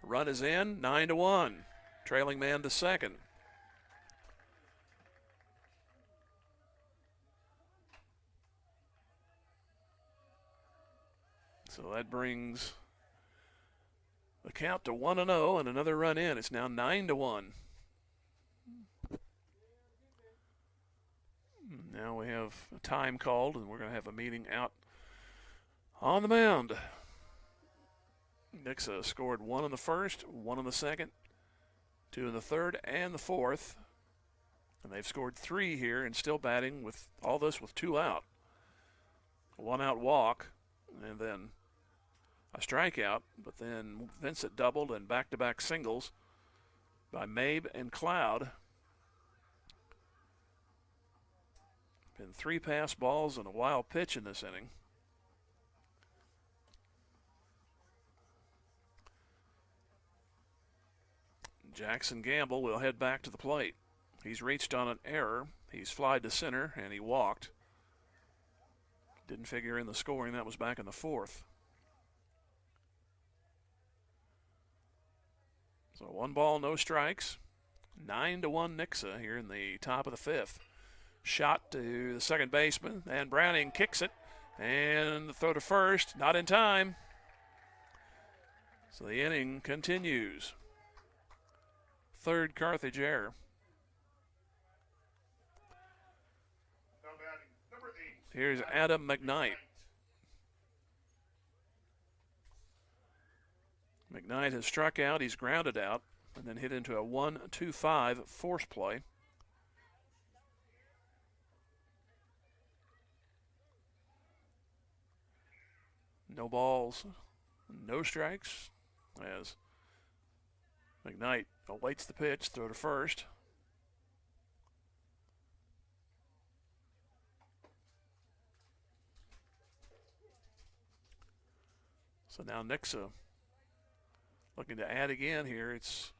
Run is in, 9-1. Trailing man to second. So that brings the count to 1-0 and another run in. It's now 9-1. Now we have a time called, and we're going to have a meeting out on the mound. Nixa scored 1 in the first, 1 in the second, 2 in the third, and the fourth. And they've scored 3 here and still batting with all this with 2 out. A 1-out walk, and then a strikeout, but then Vincent doubled and back-to-back singles by Mabe and Cloud. Been 3 pass balls and a wild pitch in this inning. Jackson Gamble will head back to the plate. He's reached on an error. He's flied to center, and he walked. Didn't figure in the scoring. That was back in the fourth. So 1 ball, no strikes. 9-1 Nixa here in the top of the fifth. Shot to the second baseman, and Browning kicks it. And the throw to first, not in time. So the inning continues. Third Carthage error. Now batting number 8. Here's Adam McKnight. McKnight has struck out, he's grounded out, and then hit into a 1-2-5 force play. No balls, no strikes, as McKnight awaits the pitch, throw to first. So now Nixa looking to add again here. It's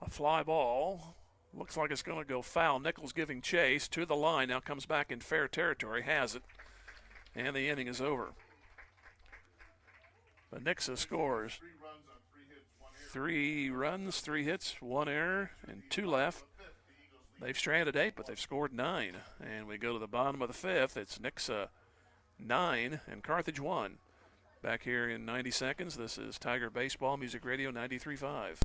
a fly ball. Looks like it's going to go foul. Nichols giving chase to the line. Now comes back in fair territory. Has it. And the inning is over. But Nixa scores 3 runs, 3 hits, 1 error, and 2 left. They've stranded 8, but they've scored 9. And we go to the bottom of the fifth. It's Nixa 9 and Carthage 1. Back here in 90 seconds, this is Tiger Baseball Music Radio 93.5.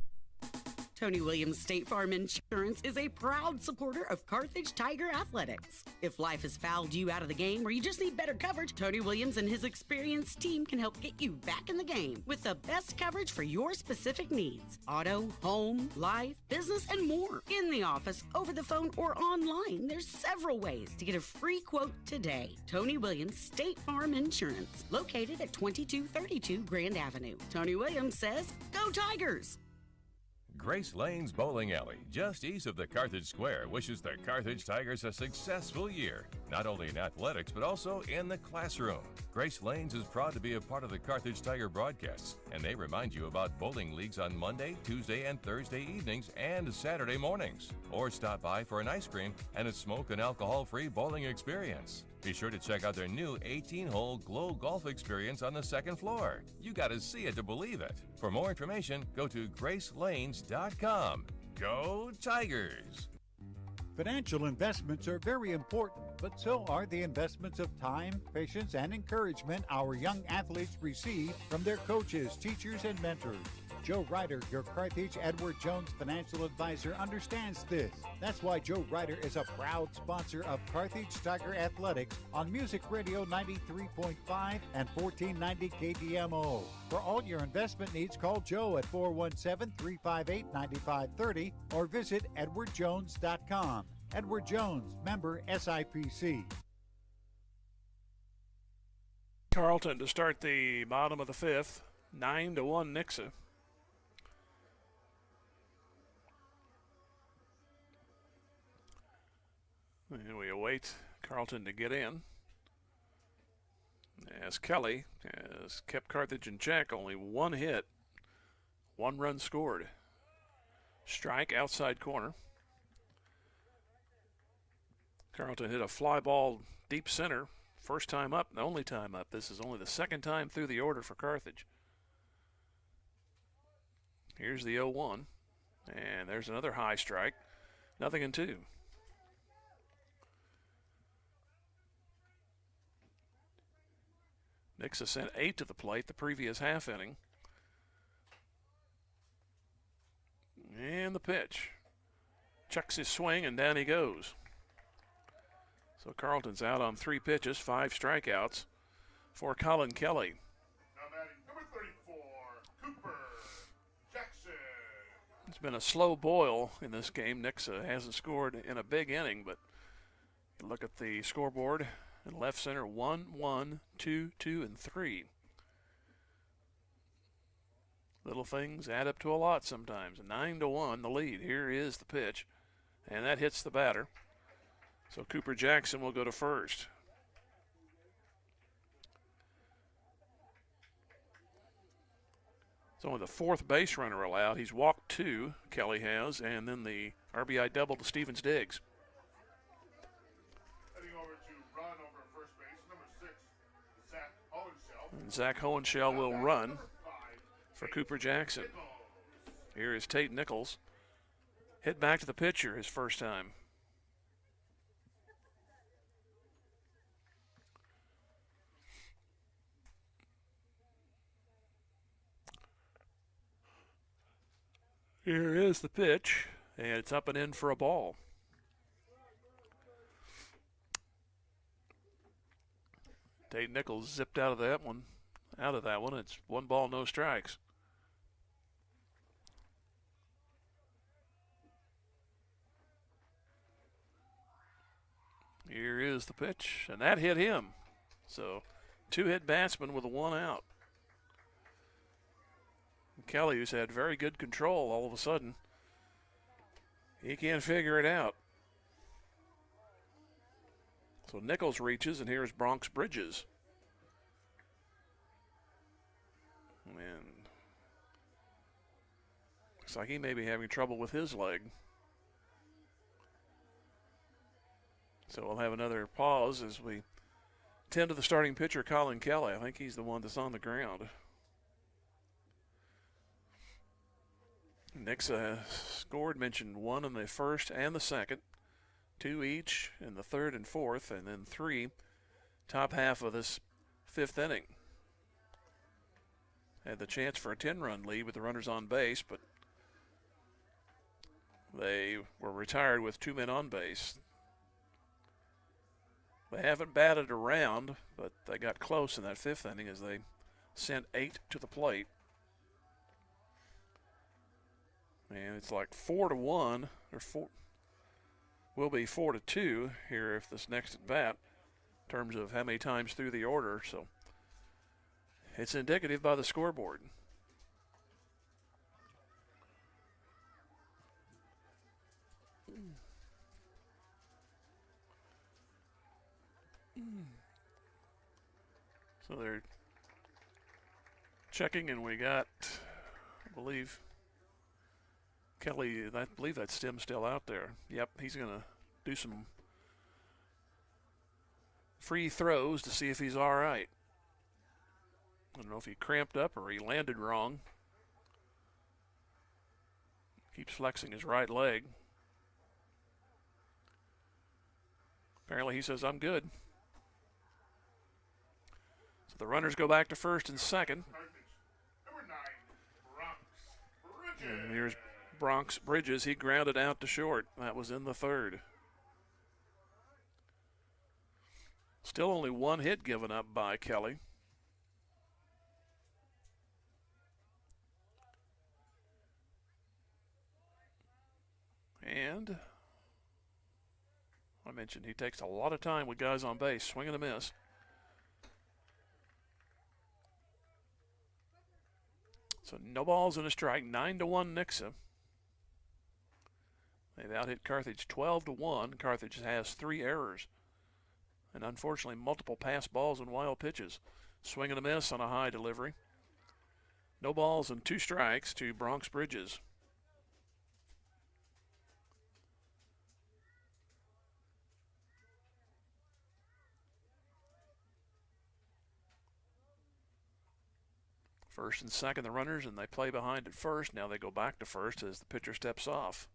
Tony Williams State Farm Insurance is a proud supporter of Carthage Tiger Athletics. If life has fouled you out of the game or you just need better coverage, Tony Williams and his experienced team can help get you back in the game with the best coverage for your specific needs. Auto, home, life, business, and more. In the office, over the phone, or online, there's several ways to get a free quote today. Tony Williams State Farm Insurance, located at 2232 Grand Avenue. Tony Williams says, "Go Tigers!" Grace Lane's Bowling Alley, just east of the Carthage Square, wishes the Carthage Tigers a successful year, not only in athletics, but also in the classroom. Grace Lane's is proud to be a part of the Carthage Tiger broadcasts, and they remind you about bowling leagues on Monday, Tuesday, and Thursday evenings and Saturday mornings. Or stop by for an ice cream and a smoke and alcohol-free bowling experience. Be sure to check out their new 18-hole Glow Golf experience on the second floor. You got to see it to believe it. For more information, go to gracelanes.com. Go Tigers! Financial investments are very important, but so are the investments of time, patience, and encouragement our young athletes receive from their coaches, teachers, and mentors. Joe Ryder, your Carthage Edward Jones financial advisor, understands this. That's why Joe Ryder is a proud sponsor of Carthage Tiger Athletics on Music Radio 93.5 and 1490 KDMO. For all your investment needs, call Joe at 417-358-9530 or visit edwardjones.com. Edward Jones, member SIPC. Carleton to start the bottom of the fifth, 9-1 Nixa. And we await Carleton to get in, as Kelly has kept Carthage in check. Only one hit, 1 run scored. Strike outside corner. Carleton hit a fly ball deep center. First time up, the only time up. This is only the second time through the order for Carthage. Here's the 0-1. And there's another high strike. 0-2. Nixa sent 8 to the plate the previous half inning. And the pitch. Chucks his swing and down he goes. So Carleton's out on 3 pitches, 5 strikeouts for Colin Kelly. Now batting number 34, Cooper Jackson. It's been a slow boil in this game. Nixa hasn't scored in a big inning, but you look at the scoreboard in left center, 1, 1, 2, 2, and 3. Little things add up to a lot sometimes. 9-1, the lead. Here is the pitch, and that hits the batter. So Cooper Jackson will go to first. It's only the 4th base runner allowed. He's walked 2, Kelly has, and then the RBI double to Stevens Diggs. Heading over to run over first base, number 6, Zach Hohenschel. And Zach Hohenschel will run for Cooper Jackson. Here is Tate Nichols. Hit back to the pitcher his first time. Here is the pitch, and it's up and in for a ball. Tate Nichols zipped out of that one. It's 1 ball, no strikes. Here is the pitch, and that hit him. So 2-hit batsman with a 1 out. Kelly, who's had very good control, all of a sudden, he can't figure it out. So Nichols reaches, and here's Bronx Bridges. And looks like he may be having trouble with his leg. So we'll have another pause as we tend to the starting pitcher, Colin Kelly. I think he's the one that's on the ground. Nixa scored, mentioned 1 in the first and the second, 2 each in the third and fourth, and then 3 top half of this 5th inning. Had the chance for a 10-run lead with the runners on base, but they were retired with 2 men on base. They haven't batted around, but they got close in that 5th inning as they sent 8 to the plate. And it's like 4-1, or will be 4-2 here if this next at bat, in terms of how many times through the order. So it's indicative by the scoreboard. So they're checking, and we got, I believe, Kelly, I believe that stem's still out there. Yep, he's going to do some free throws to see if he's all right. I don't know if he cramped up or he landed wrong. Keeps flexing his right leg. Apparently he says, I'm good. So the runners go back to first and second. Number 9, Bronx And here's Bronx Bridges. He grounded out to short. That was in the third. Still only one hit given up by Kelly. And I mentioned he takes a lot of time with guys on base. Swing and a miss. So no balls and a strike. 9-1 Nixa. They've out-hit Carthage 12-1. Carthage has 3 errors. And unfortunately, multiple pass balls and wild pitches. Swing and a miss on a high delivery. No balls and 2 strikes to Bronx Bridges. First and second, the runners, and they play behind at first. Now they go back to first as the pitcher steps off.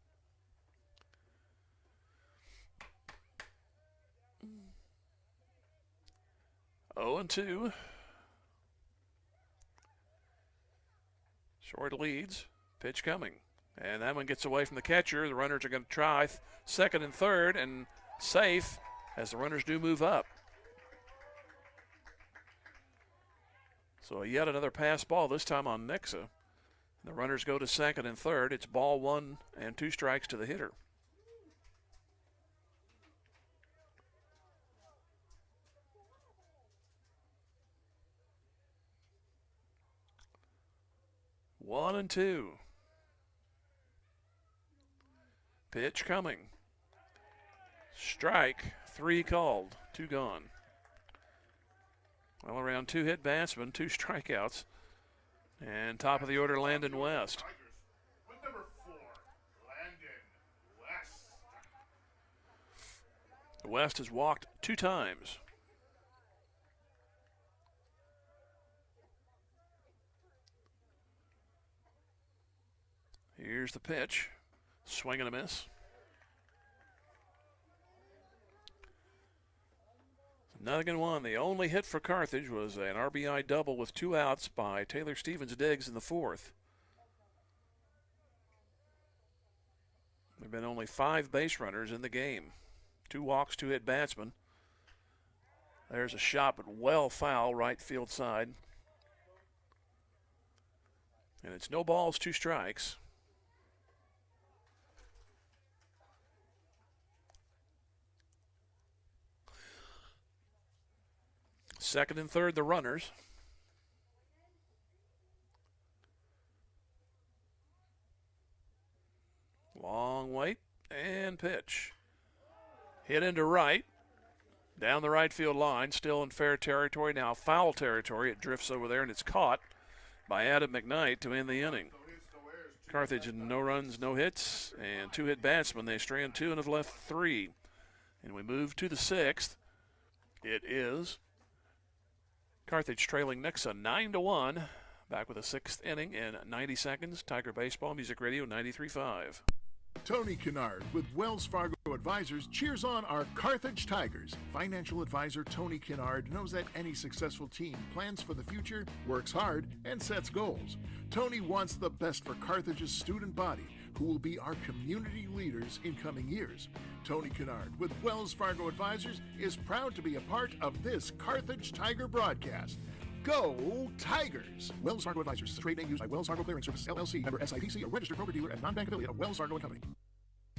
Oh and 2. Short leads. Pitch coming. And that one gets away from the catcher. The runners are going to try second and third, and safe as the runners do move up. So yet another pass ball, this time on Nixa. The runners go to second and third. It's ball 1 and 2 strikes to the hitter. One and 2. Pitch coming. Strike. 3 called. 2 gone. Well, around 2 hit batsmen, 2 strikeouts. And top of the order, Landon West. With number 4, Landon West. West has walked 2 times. Here's the pitch. Swing and a miss. Nothing one. The only hit for Carthage was an RBI double with 2 outs by Taylor Stevens-Diggs in the 4th. There have been only 5 base runners in the game. 2 walks, 2 hit batsmen. There's a shot, but well foul right field side. And it's no balls, 2 strikes. Second and third, the runners. Long wait and pitch. Hit into right. Down the right field line, still in fair territory, now foul territory. It drifts over there and it's caught by Adam McKnight to end the inning. Carthage no runs, no hits, and 2 hit batsmen. They strand 2 and have left 3. And we move to the 6th. It is Carthage trailing Nixa 9-1. Back with a 6th inning in 90 seconds. Tiger Baseball Music Radio 93.5. Tony Kennard with Wells Fargo Advisors cheers on our Carthage Tigers. Financial advisor Tony Kennard knows that any successful team plans for the future, works hard, and sets goals. Tony wants the best for Carthage's student body, who will be our community leaders in coming years. Tony Kennard with Wells Fargo Advisors is proud to be a part of this Carthage Tiger broadcast. Go Tigers! Wells Fargo Advisors, trade name used by Wells Fargo Clearing Services, LLC, member SIPC, a registered broker-dealer and non-bank affiliate of Wells Fargo & Company.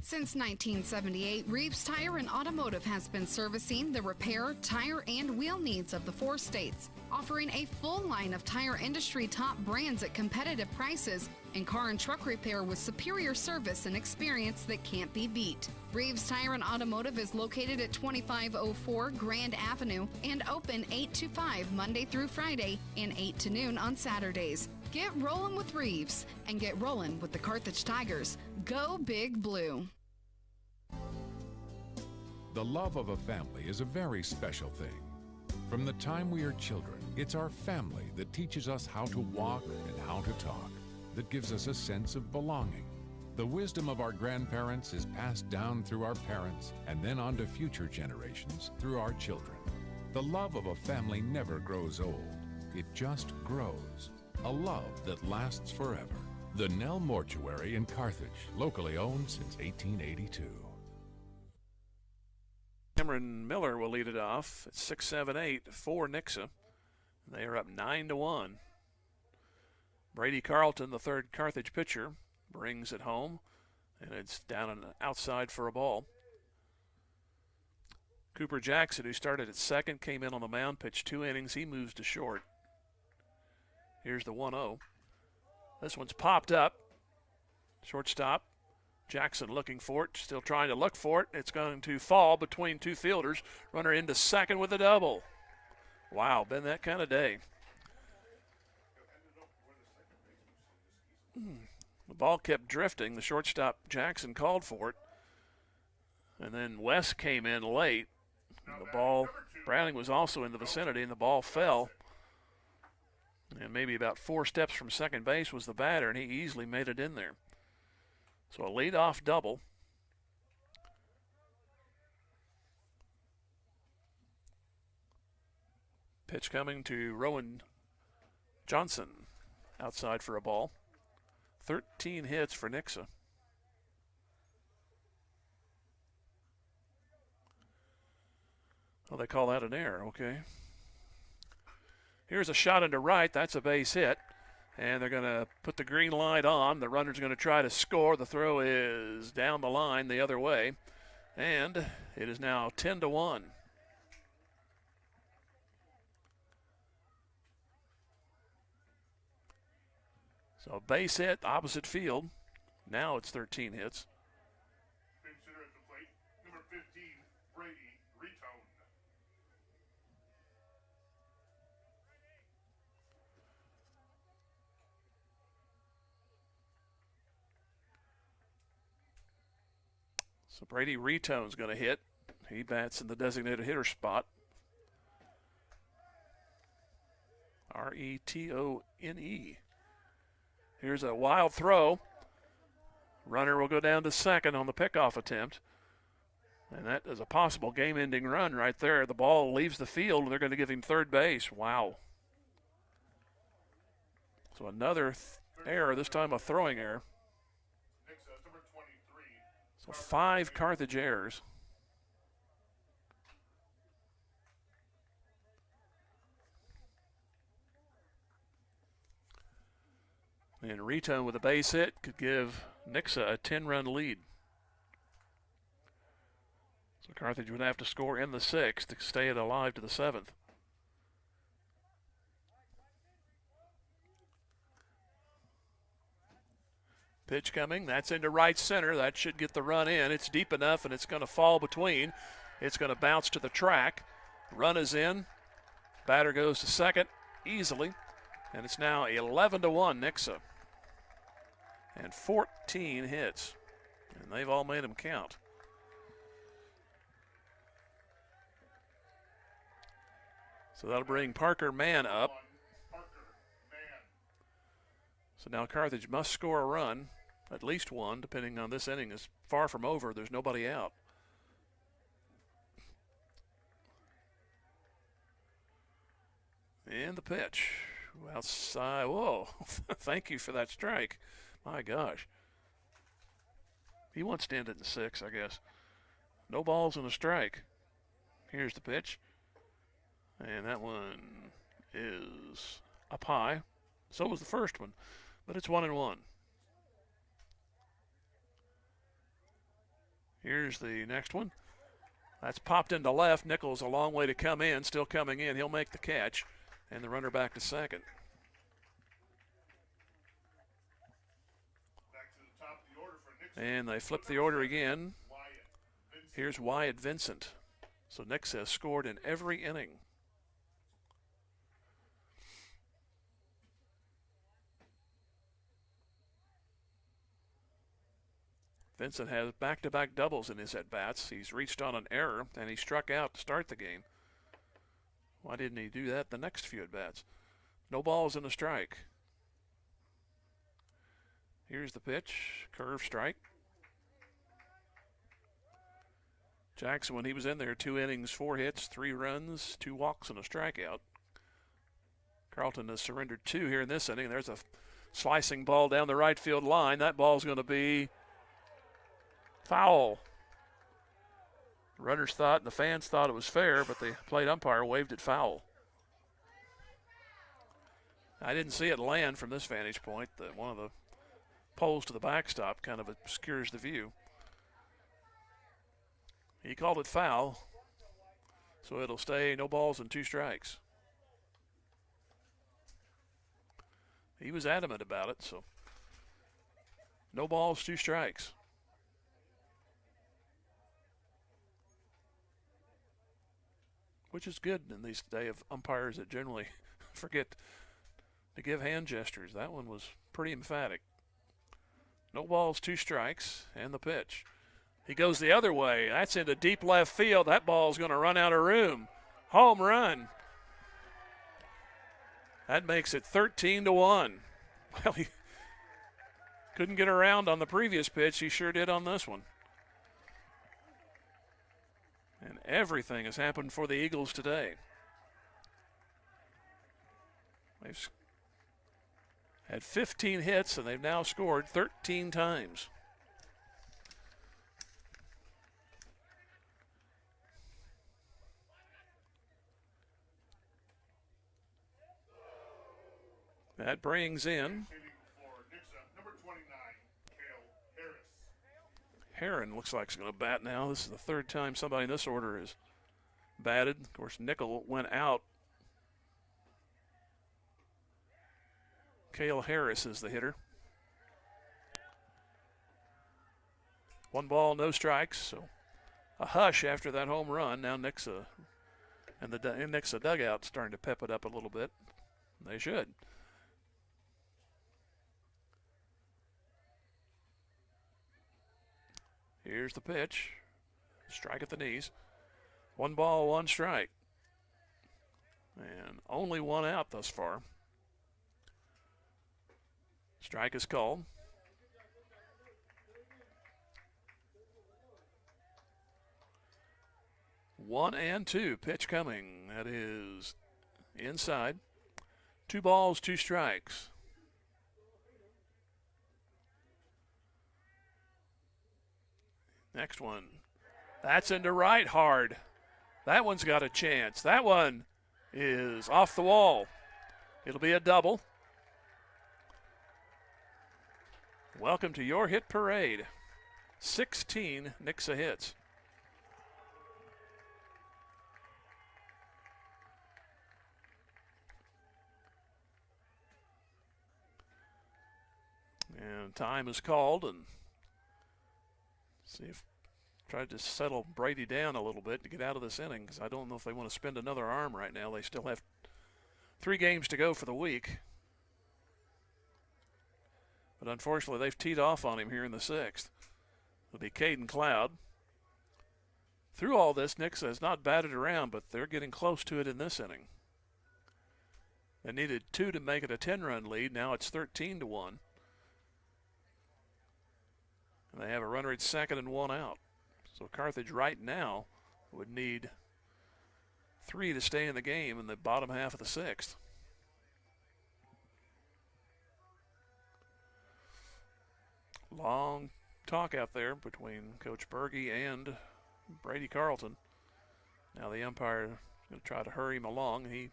Since 1978, Reeves Tire and Automotive has been servicing the repair, tire, and wheel needs of the 4 states, offering a full line of tire industry top brands at competitive prices and car and truck repair with superior service and experience that can't be beat. Reeves Tire and Automotive is located at 2504 Grand Avenue and open 8 to 5 Monday through Friday and 8 to noon on Saturdays. Get rolling with Reeves and get rolling with the Carthage Tigers. Go Big Blue. The love of a family is a very special thing. From the time we are children, it's our family that teaches us how to walk and how to talk, that gives us a sense of belonging. The wisdom of our grandparents is passed down through our parents and then on to future generations through our children. The love of a family never grows old. It just grows. A love that lasts forever. The Nell Mortuary in Carthage, locally owned since 1882. Cameron Miller will lead it off at 6-7-8 for Nixa. They are up 9-1. Brady Carlton, the third Carthage pitcher, brings it home, and it's down and outside for a ball. Cooper Jackson, who started at second, came in on the mound, pitched 2 innings. He moves to short. Here's the 1-0. This one's popped up. Shortstop. Jackson looking for it, still trying to look for it. It's going to fall between 2 fielders. Runner into second with a double. Wow, been that kind of day. The ball kept drifting. The shortstop, Jackson, called for it. And then West came in late. The ball, Browning was also in the vicinity, and the ball fell. And maybe about 4 steps from second base was the batter, and he easily made it in there. So a leadoff double. Pitch coming to Rowan Johnson, outside for a ball. 13 hits for Nixa. Well, they call that an error, okay. Here's a shot into right. That's a base hit. And they're going to put the green light on. The runner's going to try to score. The throw is down the line the other way. And it is now 10-1. So base hit, opposite field. Now it's 13 hits. Pinch at the plate, number 15, Brady Retone. So Brady Retone's going to hit. He bats in the designated hitter spot. Retone. Here's a wild throw. Runner will go down to second on the pickoff attempt. And that is a possible game-ending run right there. The ball leaves the field, and they're going to give him third base. Wow. So another error, this time a throwing error. So 5 Carthage errors. And Retone with a base hit could give Nixa a 10-run lead. So Carthage would have to score in the 6th to stay it alive to the 7th. Pitch coming. That's into right center. That should get the run in. It's deep enough, and it's going to fall between. It's going to bounce to the track. Run is in. Batter goes to second easily. And it's now 11-1 Nixa. And 14 hits. And they've all made them count. So that'll bring Parker Mann up. So now Carthage must score a run, at least one, depending on this inning is far from over. There's nobody out. And the pitch. Outside. Whoa. Thank you for that strike. My gosh. He wants to end it in 6, I guess. No balls and a strike. Here's the pitch. And that one is up high. So was the first one. But it's 1-1. Here's the next one. That's popped into left. Nichols a long way to come in. Still coming in. He'll make the catch. And the runner back to second. And they flip the order again. Here's Wyatt Vincent. So Nixa has scored in every inning. Vincent has back-to-back doubles in his at-bats. He's reached on an error, and he struck out to start the game. Why didn't he do that the next few at-bats? No balls and a strike. Here's the pitch. Curve strike. Jackson, when he was in there, 2 innings, 4 hits, 3 runs, 2 walks, and a strikeout. Carlton has surrendered 2 here in this inning. There's a Slicing ball down the right field line. That ball's going to be foul. The runners thought and the fans thought it was fair, but the plate umpire waved it foul. I didn't see it land from this vantage point. One of the poles to the backstop kind of obscures the view. He called it foul, so it'll stay no balls and 2 strikes. He was adamant about it, so no balls, 2 strikes. Which is good in these days of umpires that generally forget to give hand gestures. That one was pretty emphatic. No balls, 2 strikes, and the pitch. He goes the other way. That's into deep left field. That ball's going to run out of room. Home run. That makes it 13-1. Well, he couldn't get around on the previous pitch. He sure did on this one. And everything has happened for the Eagles today. They've had 15 hits, and they've now scored 13 times. That brings in Heron. Looks like he's going to bat now. This is the 3rd time somebody in this order has batted. Of course, Nickel went out. Cale Harris is the hitter. 1 ball, no strikes. So a hush after that home run. Now Nixa and the Nixa dugout starting to pep it up a little bit. They should. Here's the pitch. Strike at the knees. 1 ball, 1 strike. And only 1 out thus far. Strike is called. One and 2. Pitch coming. That is inside. 2 balls, 2 strikes. Next one. That's into right hard. That one's got a chance. That one is off the wall. It'll be a double. Welcome to your hit parade. 16 Nixa hits. And time is called, and see if tried to settle Brady down a little bit to get out of this inning, because I don't know if they want to spend another arm right now. They still have 3 games to go for the week. But unfortunately, they've teed off on him here in the 6th. It'll be Caden Cloud. Through all this, Nixa has not batted around, but they're getting close to it in this inning. They needed 2 to make it a 10-run lead. Now it's 13-1. And they have a runner at 2nd and 1 out. So Carthage right now would need 3 to stay in the game in the bottom half of the 6th. Long talk out there between Coach Berge and Brady Carlton. Now the umpire is going to try to hurry him along. He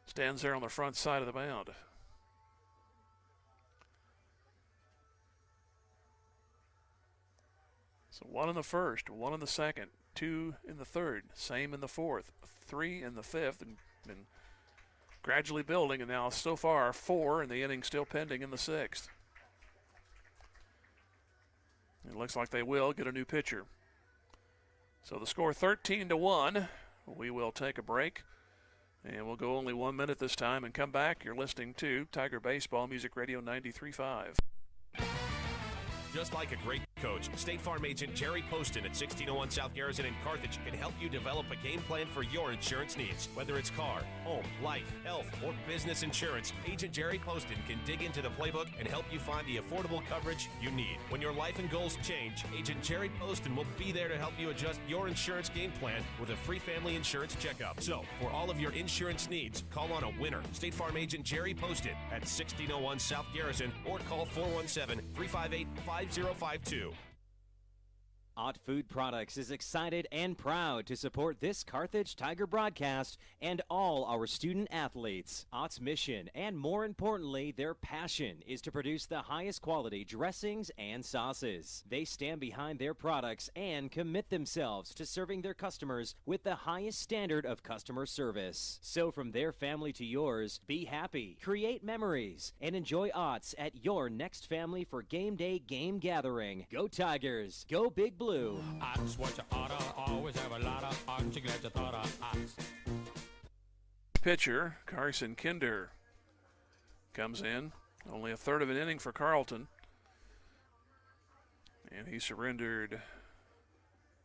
stands there on the front side of the mound. So 1 in the 1st, 1 in the 2nd, 2 in the 3rd, same in the 4th, 3 in the 5th, and gradually building, and now so far 4, and the inning still pending in the 6th. It looks like they will get a new pitcher. So the score 13-1. We will take a break, and we'll go only 1 minute this time and come back. You're listening to Tiger Baseball Music Radio 93.5. Just like a great coach. State Farm agent Jerry Poston at 1601 South Garrison in Carthage can help you develop a game plan for your insurance needs. Whether it's car, home, life, health, or business insurance, Agent Jerry Poston can dig into the playbook and help you find the affordable coverage you need. When your life and goals change, Agent Jerry Poston will be there to help you adjust your insurance game plan with a free family insurance checkup. So, for all of your insurance needs, call on a winner. State Farm agent Jerry Poston at 1601 South Garrison or call 417-358-5052. Ott Food Products is excited and proud to support this Carthage Tiger broadcast and all our student athletes. Ott's mission, and more importantly, their passion, is to produce the highest quality dressings and sauces. They stand behind their products and commit themselves to serving their customers with the highest standard of customer service. So from their family to yours, be happy, create memories, and enjoy Ott's at your next family for game day game gathering. Go Tigers! Go Big Blue! Ott's what you oughta, always have a lot of Ott's, you glad you thought of Ott's. Pitcher Carson Kinder comes in. Only a third of an inning for Carlton. And he surrendered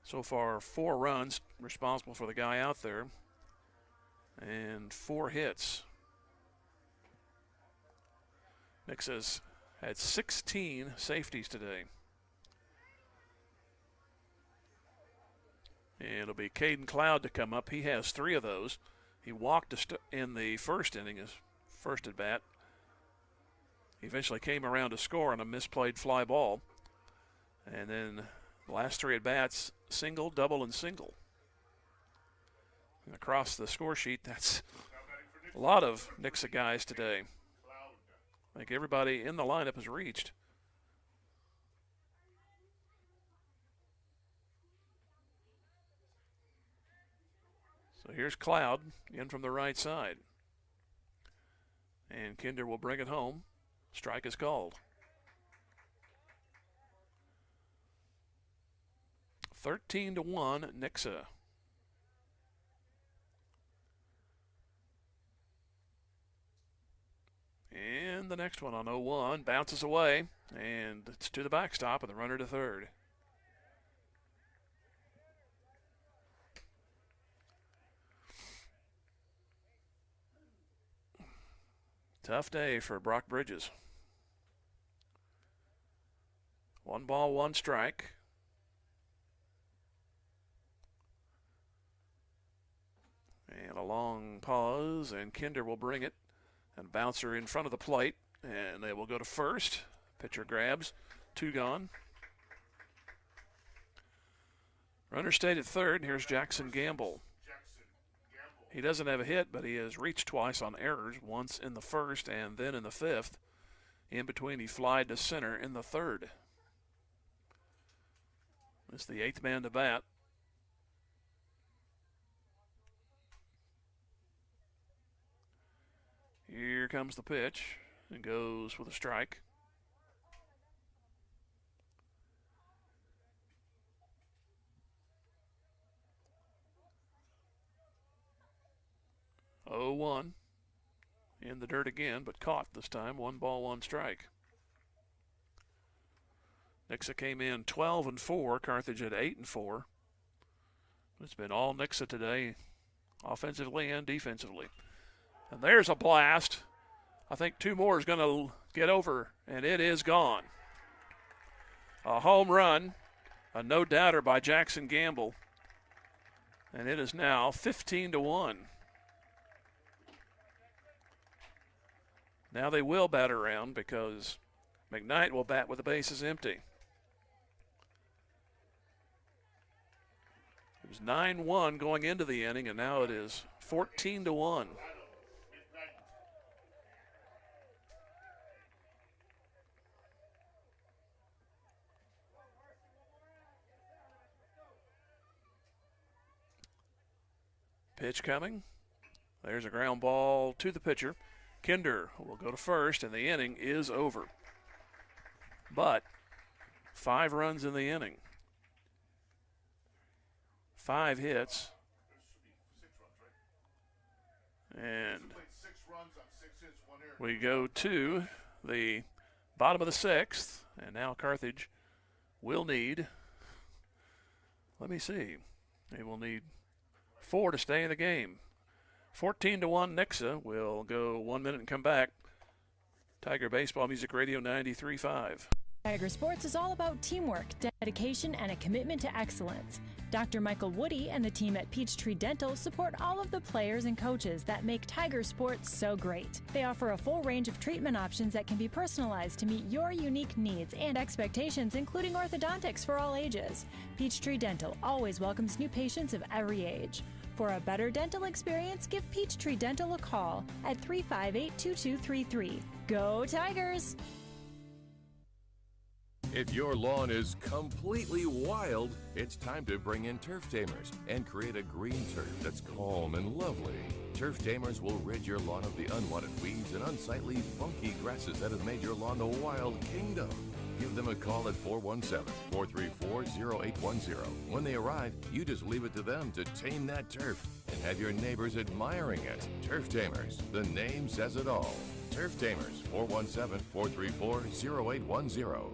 so far 4 runs, responsible for the guy out there, and 4 hits. Nixa's had 16 safeties today. And it'll be Caden Cloud to come up. He has 3 of those. He walked in the first inning, his first at bat. He eventually came around to score on a misplayed fly ball. And then the last 3 at bats, single, double, and single. And across the score sheet, that's a lot of Nixa guys today. I think everybody in the lineup has reached. So here's Cloud in from the right side. And Kinder will bring it home. Strike is called. 13-1 Nixa. And the next one on 0-1 bounces away, and it's to the backstop and the runner to third. Tough day for Brock Bridges. 1 ball, 1 strike. And a long pause, and Kinder will bring it. And bouncer in front of the plate, and they will go to first. Pitcher grabs, 2 gone. Runner stayed at third, and here's Jackson Gamble. He doesn't have a hit, but he has reached twice on errors, once in the first and then in the 5th. In between, he flied to center in the 3rd. It's the 8th man to bat. Here comes the pitch, and goes with a strike. Oh, 1 in the dirt again, but caught this time. 1 ball, 1 strike. Nixa came in 12-4. Carthage at 8-4. It's been all Nixa today, offensively and defensively. And there's a blast. I think 2 more is going to get over, and it is gone. A home run, a no-doubter by Jackson Gamble. And it is now 15-1. Now they will bat around because McKnight will bat with the bases empty. It was 9-1 going into the inning, and now it is 14-1. Pitch coming. There's a ground ball to the pitcher. Kinder will go to first, and the inning is over. But 5 runs in the inning. 5 hits. And we go to the bottom of the 6th, and now Carthage will need, let me see, they will need 4 to stay in the game. 14-1 Nixa will go 1 minute and come back. Tiger Baseball Music Radio 93.5. Tiger Sports is all about teamwork, dedication, and a commitment to excellence. Dr. Michael Woody and the team at Peachtree Dental support all of the players and coaches that make Tiger Sports so great. They offer a full range of treatment options that can be personalized to meet your unique needs and expectations, including orthodontics for all ages. Peachtree Dental always welcomes new patients of every age. For a better dental experience, give Peachtree Dental a call at 358-2233. Go Tigers! If your lawn is completely wild, it's time to bring in Turf Tamers and create a green turf that's calm and lovely. Turf Tamers will rid your lawn of the unwanted weeds and unsightly, funky grasses that have made your lawn a wild kingdom. Give them a call at 417-434-0810. When they arrive, you just leave it to them to tame that turf and have your neighbors admiring it. Turf Tamers, the name says it all. Turf Tamers, 417-434-0810.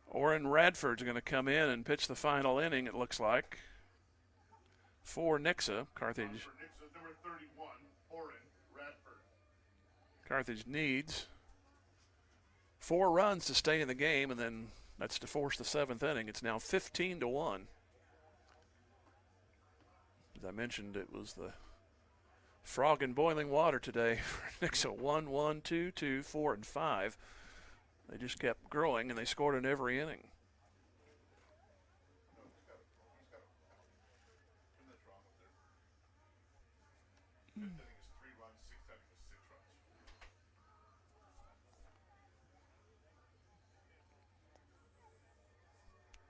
Orrin Radford's going to come in and pitch the final inning, it looks like, for Nixa. Carthage needs 4 runs to stay in the game, and then that's to force the 7th inning. It's now 15-1. As I mentioned, it was the frog in boiling water today for Nixa. 1, 1, 2, 2, 4, and 5. They just kept growing, and they scored in every inning.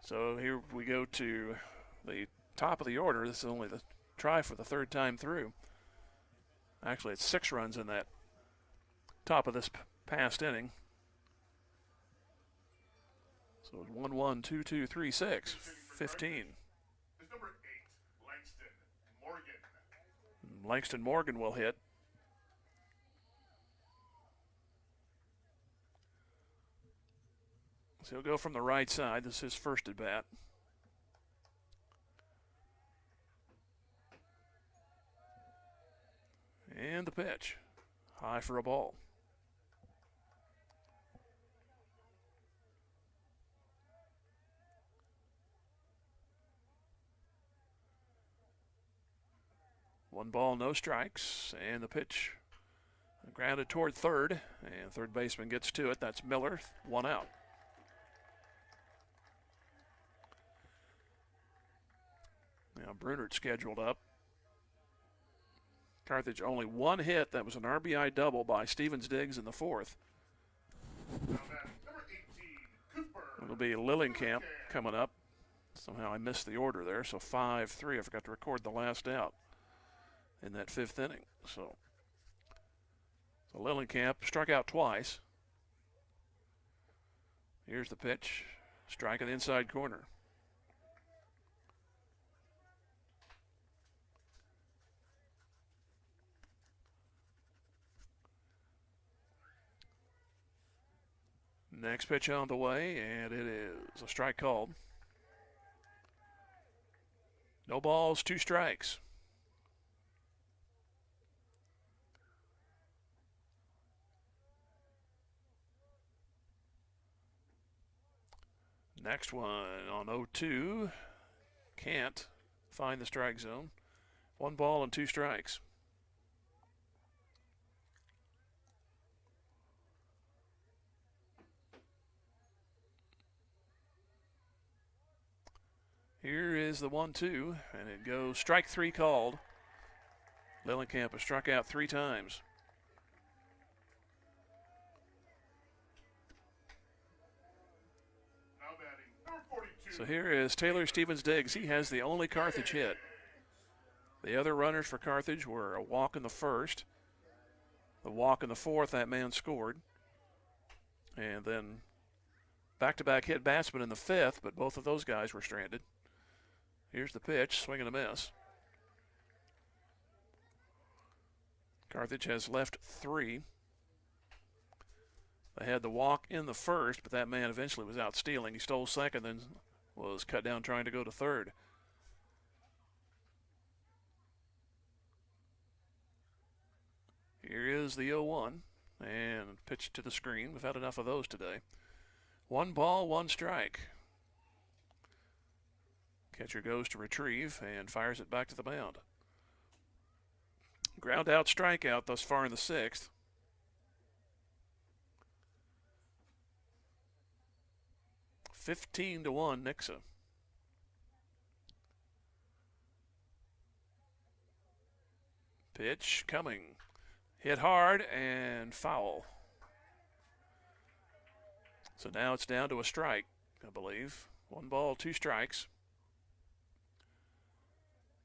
So here we go to the top of the order. This is only the try for the 3rd time through. Actually, it's 6 runs in that top of this past inning. So it's 1, 1, 2, 2, 3, 6, 15. Is number 8, Langston Morgan. Langston Morgan will hit. So he'll go from the right side. This is his first at bat. And the pitch. High for a ball. One ball, no strikes, and the pitch grounded toward third, and third baseman gets to it. That's Miller, 1 out. Now Brunert scheduled up. Carthage only 1 hit. That was an RBI double by Stevens Diggs in the 4th. It'll be Lillenkamp coming up. Somehow I missed the order there, so 5-3. I forgot to record the last out in that 5th inning. So Lillenkamp struck out twice. Here's the pitch. Strike in the inside corner. Next pitch on the way, and it is a strike called. No balls, 2 strikes. Next one on 0-2. Can't find the strike zone. 1 ball and 2 strikes. Here is the 1-2, and it goes strike 3 called. Lillenkamp has struck out 3 times. So here is Taylor Stevens Diggs. He has the only Carthage hit. The other runners for Carthage were a walk in the 1st, the walk in the 4th, that man scored, and then back-to-back hit batsmen in the 5th, but both of those guys were stranded. Here's the pitch, swing and a miss. Carthage has left 3. They had the walk in the first, but that man eventually was out stealing. He stole second, then was cut down trying to go to third. Here is the 0-1, and pitch to the screen. We've had enough of those today. 1 ball, 1 strike. Catcher goes to retrieve and fires it back to the mound. Ground out, strikeout thus far in the 6th. (15-1) Nixa. Pitch coming. Hit hard and foul. So now it's down to a strike, I believe. 1 ball, 2 strikes.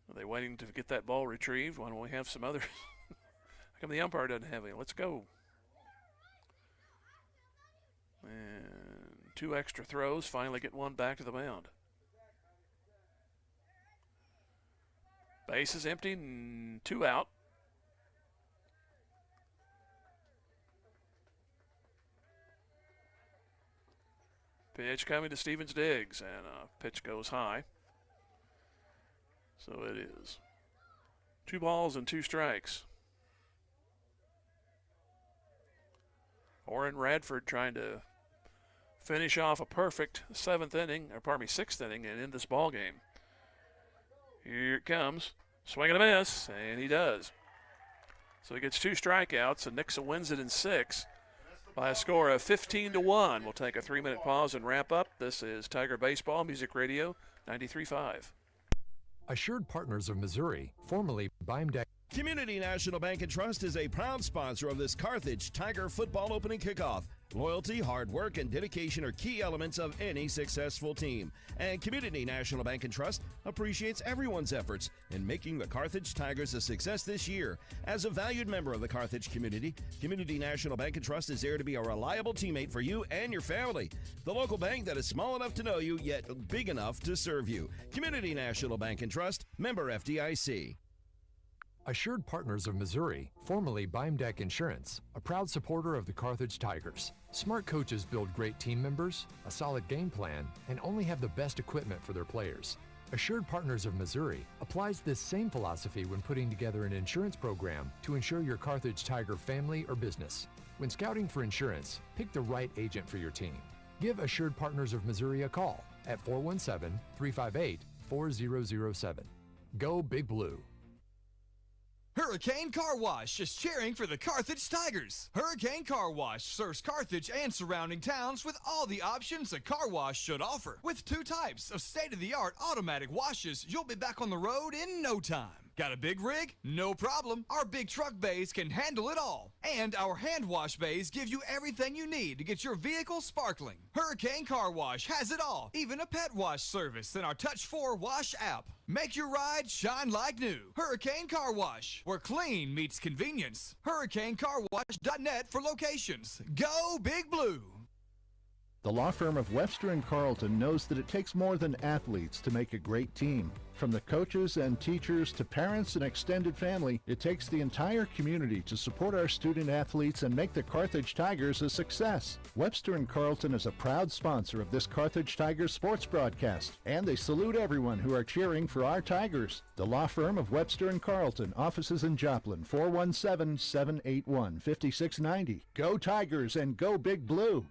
Are they waiting to get that ball retrieved? Why don't we have some others? How come the umpire doesn't have any? Let's go. And 2 extra throws. Finally get 1 back to the mound. Base is empty, 2 out. Pitch coming to Stevens Diggs, and pitch goes high. So it is 2 balls and 2 strikes. Orrin Radford trying to finish off a perfect 6th inning, and end this ball game. Here it comes. Swing and a miss, and he does. So he gets 2 strikeouts, and Nixa wins it in 6 by a score of 15-1. We'll take a 3-minute pause and wrap up. This is Tiger Baseball, Music Radio 93.5. Assured Partners of Missouri, formerly BIMDEC. Community National Bank and Trust is a proud sponsor of this Carthage Tiger football opening kickoff. Loyalty, hard work, and dedication are key elements of any successful team. And Community National Bank and Trust appreciates everyone's efforts in making the Carthage Tigers a success this year. As a valued member of the Carthage community, Community National Bank and Trust is there to be a reliable teammate for you and your family. The local bank that is small enough to know you, yet big enough to serve you. Community National Bank and Trust, member FDIC. Assured Partners of Missouri, formerly BIMDEC Insurance, a proud supporter of the Carthage Tigers. Smart coaches build great team members, a solid game plan, and only have the best equipment for their players. Assured Partners of Missouri applies this same philosophy when putting together an insurance program to insure your Carthage Tiger family or business. When scouting for insurance, pick the right agent for your team. Give Assured Partners of Missouri a call at 417-358-4007. Go Big Blue. Hurricane Car Wash is cheering for the Carthage Tigers. Hurricane Car Wash serves Carthage and surrounding towns with all the options a car wash should offer. With 2 types of state-of-the-art automatic washes, you'll be back on the road in no time. Got a big rig? No problem. Our big truck bays can handle it all. And our hand wash bays give you everything you need to get your vehicle sparkling. Hurricane Car Wash has it all, even a pet wash service in our Touch 4 Wash app. Make your ride shine like new. Hurricane Car Wash, where clean meets convenience. HurricaneCarWash.net for locations. Go Big Blue. The law firm of Webster & Carlton knows that it takes more than athletes to make a great team. From the coaches and teachers to parents and extended family, it takes the entire community to support our student athletes and make the Carthage Tigers a success. Webster & Carlton is a proud sponsor of this Carthage Tigers sports broadcast, and they salute everyone who are cheering for our Tigers. The law firm of Webster & Carlton, offices in Joplin, 417-781-5690. Go Tigers and go Big Blue!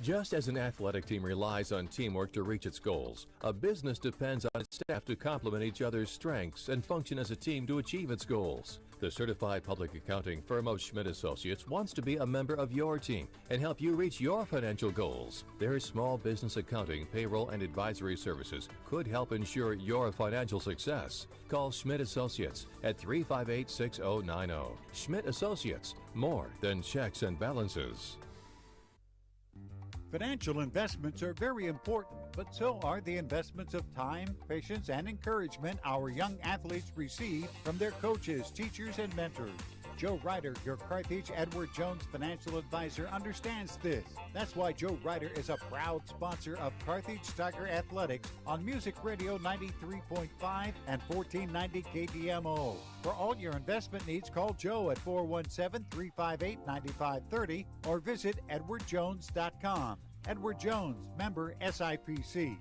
Just as an athletic team relies on teamwork to reach its goals, a business depends on its staff to complement each other's strengths and function as a team to achieve its goals. The certified public accounting firm of Schmidt Associates wants to be a member of your team and help you reach your financial goals. Their small business accounting, payroll, and advisory services could help ensure your financial success. Call Schmidt Associates at 358-6090. Schmidt Associates, more than checks and balances. Financial investments are very important, but so are the investments of time, patience, and encouragement our young athletes receive from their coaches, teachers, and mentors. Joe Ryder, your Carthage Edward Jones financial advisor, understands this. That's why Joe Ryder is a proud sponsor of Carthage Tiger Athletics on Music Radio 93.5 and 1490 KDMO. For all your investment needs, call Joe at 417-358-9530 or visit edwardjones.com. Edward Jones, member SIPC.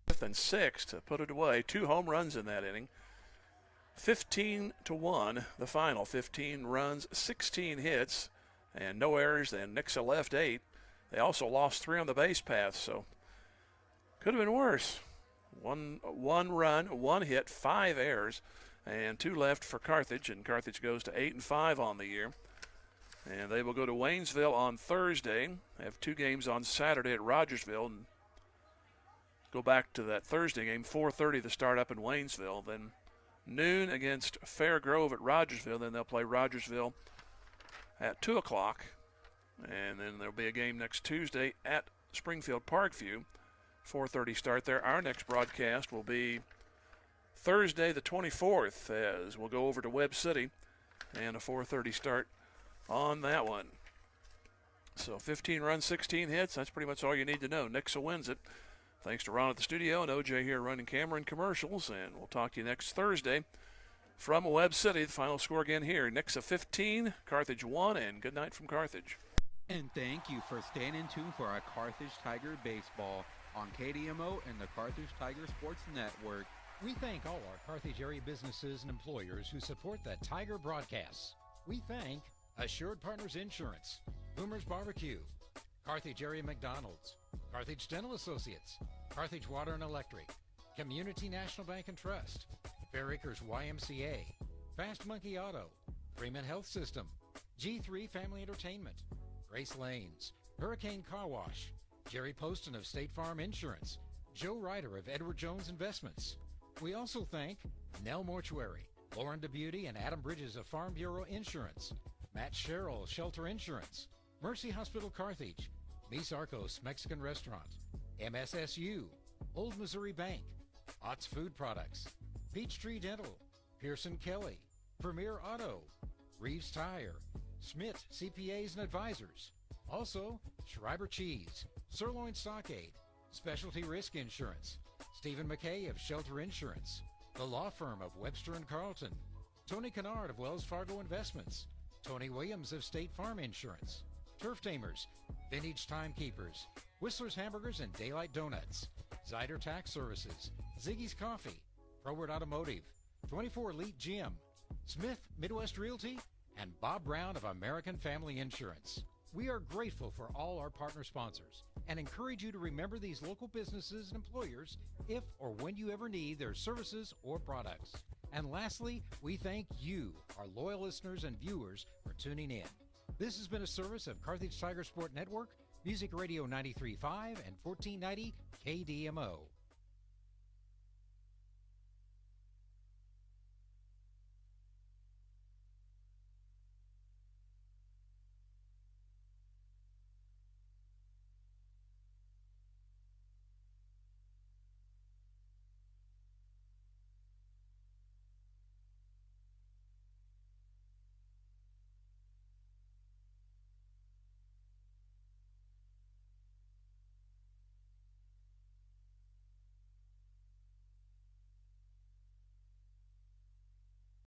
5th and 6 to put it away. 2 home runs in that inning. 15-1, the final. 15 runs, 16 hits, and no errors. And Nixa left 8. They also lost 3 on the base path, so could have been worse. One run, 1 hit, 5 errors, and 2 left for Carthage, and Carthage goes to 8-5 on the year. And they will go to Waynesville on Thursday, have 2 games on Saturday at Rogersville, and go back to that Thursday game, 4:30 the start up in Waynesville, then noon against Fair Grove at Rogersville, then they'll play Rogersville at 2 o'clock, and then there'll be a game next Tuesday at Springfield Parkview, 4:30 start there. Our next broadcast will be Thursday the 24th, as we'll go over to Webb City, and a 4:30 start on that one. So 15 runs, 16 hits, that's pretty much all you need to know. Nixa wins it. Thanks to Ron at the studio and OJ here running camera and commercials, and we'll talk to you next Thursday from Webb City. The final score again here, Nixa 15, Carthage 1, and good night from Carthage. And thank you for staying in tune for our Carthage Tiger baseball on KDMO and the Carthage Tiger Sports Network. We thank all our Carthage area businesses and employers who support the Tiger broadcasts. We thank Assured Partners Insurance, Boomer's Barbecue, Carthage Area McDonald's, Carthage Dental Associates, Carthage Water and Electric, Community National Bank and Trust, Fair Acres YMCA, Fast Monkey Auto, Freeman Health System, G3 Family Entertainment, Grace Lanes, Hurricane Car Wash, Jerry Poston of State Farm Insurance, Joe Ryder of Edward Jones Investments. We also thank Nell Mortuary, Lauren DeBeauty and Adam Bridges of Farm Bureau Insurance, Matt Sherrill, Shelter Insurance, Mercy Hospital Carthage, Mis Arcos Mexican Restaurant, MSSU, Old Missouri Bank, Ott's Food Products, Peachtree Dental, Pearson Kelly, Premier Auto, Reeves Tire, Schmidt CPAs and Advisors. Also, Schreiber Cheese, Sirloin Stockade, Specialty Risk Insurance, Stephen McKay of Shelter Insurance, the law firm of Webster & Carlton, Tony Kennard of Wells Fargo Investments, Tony Williams of State Farm Insurance, Turf Tamers, Vintage Timekeepers, Whistler's Hamburgers and Daylight Donuts, Zyder Tax Services, Ziggy's Coffee, ProWord Automotive, 24 Elite Gym, Smith Midwest Realty, and Bob Brown of American Family Insurance. We are grateful for all our partner sponsors and encourage you to remember these local businesses and employers if or when you ever need their services or products. And lastly, we thank you, our loyal listeners and viewers, for tuning in. This has been a service of Carthage Tiger Sport Network, Music Radio 93.5 and 1490 KDMO.